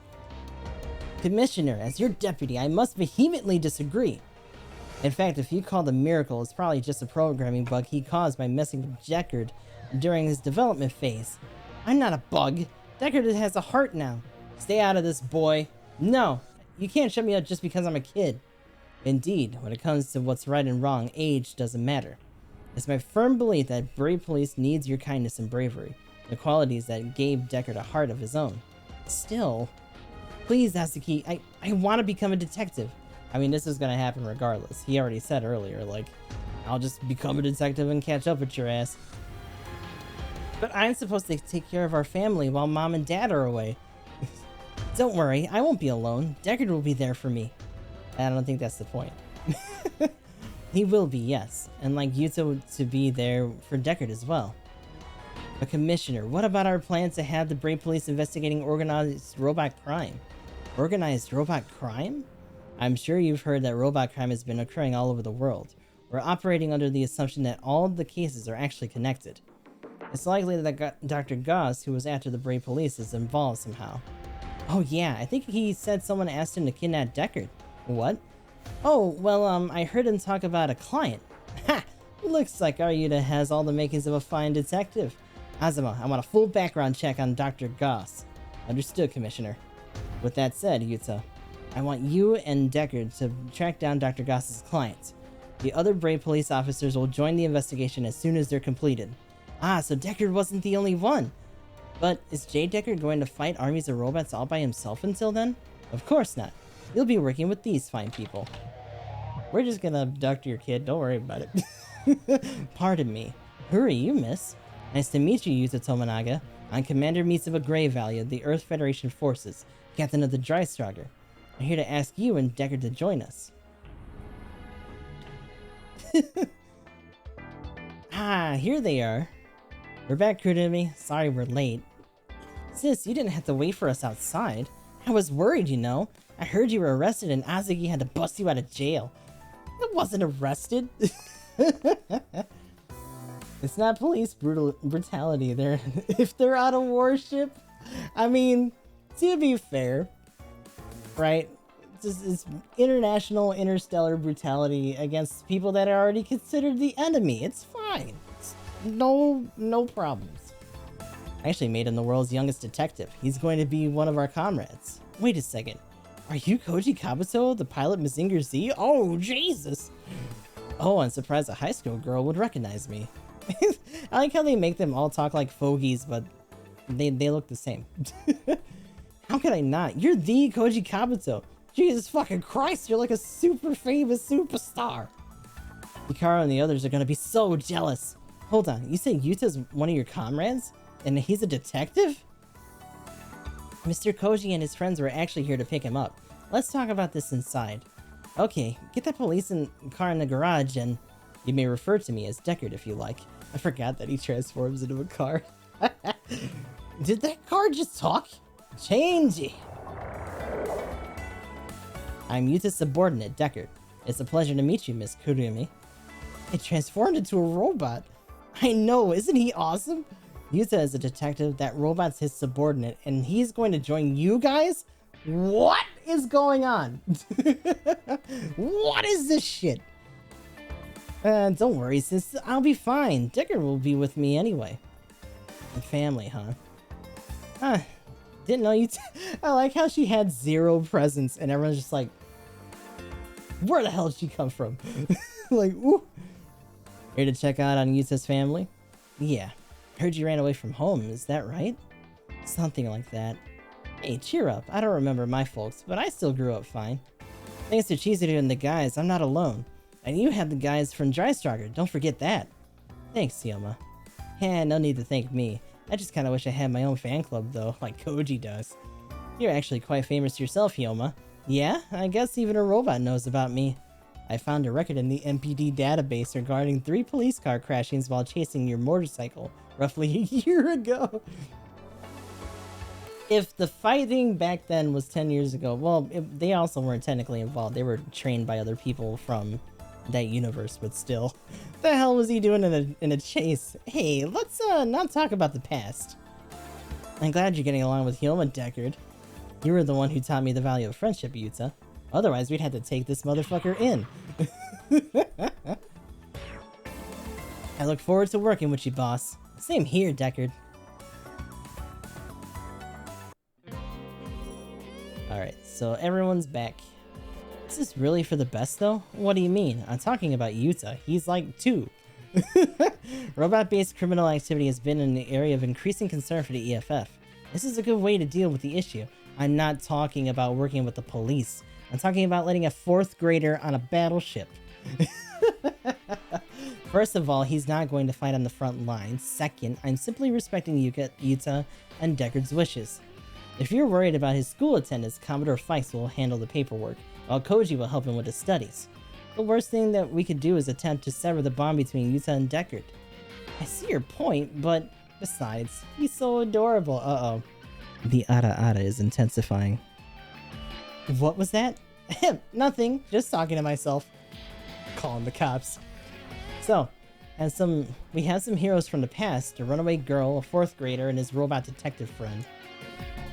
Commissioner, as your deputy, I must vehemently disagree. In fact, if you call it a miracle, it's probably just a programming bug he caused by messing with Deckard during his development phase. I'm not a bug. Deckard has a heart now. Stay out of this, boy. No, you can't shut me up just because I'm a kid. Indeed, when it comes to what's right and wrong, age doesn't matter. It's my firm belief that Brave Police needs your kindness and bravery, the qualities that gave Deckard a heart of his own. Still, please, Asuki, I want to become a detective. I mean, this is gonna happen regardless. He already said earlier, like, I'll just become a detective and catch up with your ass. But I'm supposed to take care of our family while Mom and Dad are away. Don't worry, I won't be alone. Deckard will be there for me. I don't think that's the point. He will be, yes. And like Yuta to be there for Deckard as well. But Commissioner, what about our plan to have the Brave Police investigating organized robot crime? Organized robot crime? I'm sure you've heard that robot crime has been occurring all over the world. We're operating under the assumption that all the cases are actually connected. It's likely that Dr. Goss, who was after the Brave Police, is involved somehow. Oh yeah, I think he said someone asked him to kidnap Deckard. What? Oh, well, I heard him talk about a client. Ha! Looks like our Yuta has all the makings of a fine detective. Azuma, I want a full background check on Dr. Goss. Understood, Commissioner. With that said, Yuta, I want you and Deckard to track down Dr. Goss's client. The other Brave Police officers will join the investigation as soon as they're completed. Ah, so Deckard wasn't the only one. But is Jay Deckard going to fight armies of robots all by himself until then? Of course not. You'll be working with these fine people. We're just gonna abduct your kid, don't worry about it. Pardon me. Who are you, miss? Nice to meet you, Yuta Tomonaga. I'm Commander Mitsuba Grey Valley of the Earth Federation Forces, Captain of the Drystrogger. I'm here to ask you and Deckard to join us. Ah, here they are. We're back, Kurumi. Sorry we're late. Sis, you didn't have to wait for us outside. I was worried, you know. I heard you were arrested and Azuki had to bust you out of jail. I wasn't arrested. It's not police brutality. If they're on a warship, I mean, to be fair, right? It's international interstellar brutality against people that are already considered the enemy. It's fine. It's no problems. I actually made him the world's youngest detective. He's going to be one of our comrades. Wait a second. Are you Koji Kabuto, the pilot Mazinger Z? Oh, Jesus! Oh, I'm surprised a high school girl would recognize me. I like how they make them all talk like fogies, but they look the same. How could I not? You're the Koji Kabuto! Jesus fucking Christ, you're like a super famous superstar! Hikaru and the others are gonna be so jealous. Hold on, you say Yuta's one of your comrades? And he's a detective? Mr. Koji and his friends were actually here to pick him up. Let's talk about this inside. Okay, get that police car in the garage and you may refer to me as Deckard if you like. I forgot that he transforms into a car. Did that car just talk? Changey! I'm Yuta's subordinate, Deckard. It's a pleasure to meet you, Miss Kurumi. It transformed into a robot. I know, isn't he awesome? Yuta is a detective, that robot's his subordinate, and he's going to join you guys? What is going on? What is this shit? Don't worry, sis. I'll be fine. Deckard will be with me anyway. And family, huh? Huh. Didn't know you. I like how she had zero presence, and everyone's just like, where the hell did she come from? Like, ooh. Here to check out on Yuta's family? Yeah. Heard you ran away from home, is that right? Something like that. Hey, cheer up. I don't remember my folks, but I still grew up fine. Thanks to Chizuru and the guys, I'm not alone. And you have the guys from Drystrogger, don't forget that. Thanks, Sioma. Yeah, no need to thank me. I just kinda wish I had my own fan club though, like Koji does. You're actually quite famous yourself, Hyoma. Yeah? I guess even a robot knows about me. I found a record in the MPD database regarding 3 police car crashings while chasing your motorcycle roughly a year ago. If the fighting back then was 10 years ago, well, they also weren't technically involved. They were trained by other people from that universe, but still. The hell was he doing in a chase? Hey, let's not talk about the past. I'm glad you're getting along with Hyoma, Deckard. You were the one who taught me the value of friendship, Yuta. Otherwise, we'd have to take this motherfucker in. I look forward to working with you, boss. Same here, Deckard. Alright, so everyone's back. Is this really for the best, though? What do you mean? I'm talking about Yuta. He's like 2. Robot-based criminal activity has been an area of increasing concern for the EFF. This is a good way to deal with the issue. I'm not talking about working with the police. I'm talking about letting a 4th grader on a battleship. First of all, he's not going to fight on the front lines. Second, I'm simply respecting Yuta and Deckard's wishes. If you're worried about his school attendance, Commodore Fikes will handle the paperwork, while Koji will help him with his studies. The worst thing that we could do is attempt to sever the bond between Yuta and Deckard. I see your point, but besides, he's so adorable. Uh-oh. The ara-ara is intensifying. What was that? Nothing, just talking to myself. Calling the cops. So, we have some heroes from the past, a runaway girl, a 4th grader, and his robot detective friend.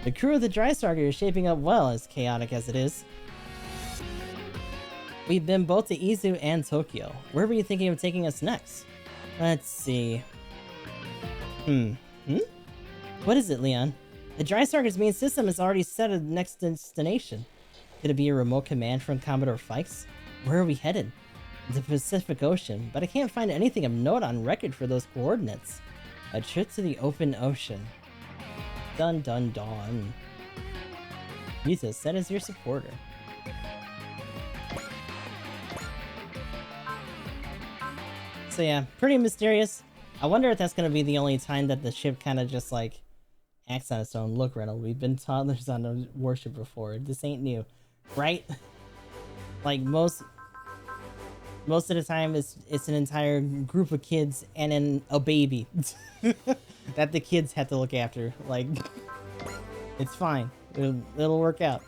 The crew of the Drystarker is shaping up well, as chaotic as it is. We've been both to Izu and Tokyo. Where were you thinking of taking us next? Let's see. What is it, Leon? The Drystarker's main system is already set at the next destination. Could it be a remote command from Commodore Fikes? Where are we headed? The Pacific Ocean, but I can't find anything of note on record for those coordinates. A trip to the open ocean. Dun dun dun. Yuta, set as your supporter. So yeah, pretty mysterious. I wonder if that's gonna be the only time that the ship kind of just like acts on its own. Look, Reynolds, we've been toddlers on a warship before. This ain't new, right? Like most of the time, it's an entire group of kids and then a baby that the kids have to look after. Like, it's fine. It'll work out.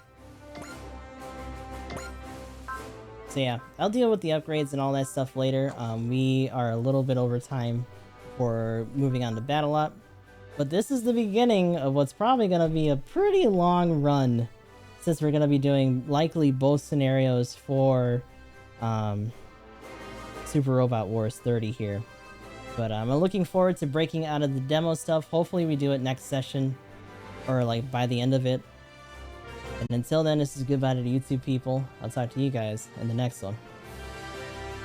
So yeah, I'll deal with the upgrades and all that stuff later. We are a little bit over time for moving on to Battle Up. But this is the beginning of what's probably going to be a pretty long run, since we're going to be doing likely both scenarios for Super Robot Wars 30 here. But I'm looking forward to breaking out of the demo stuff. Hopefully we do it next session, or like by the end of it. And until then, this is goodbye to the YouTube people. I'll talk to you guys in the next one.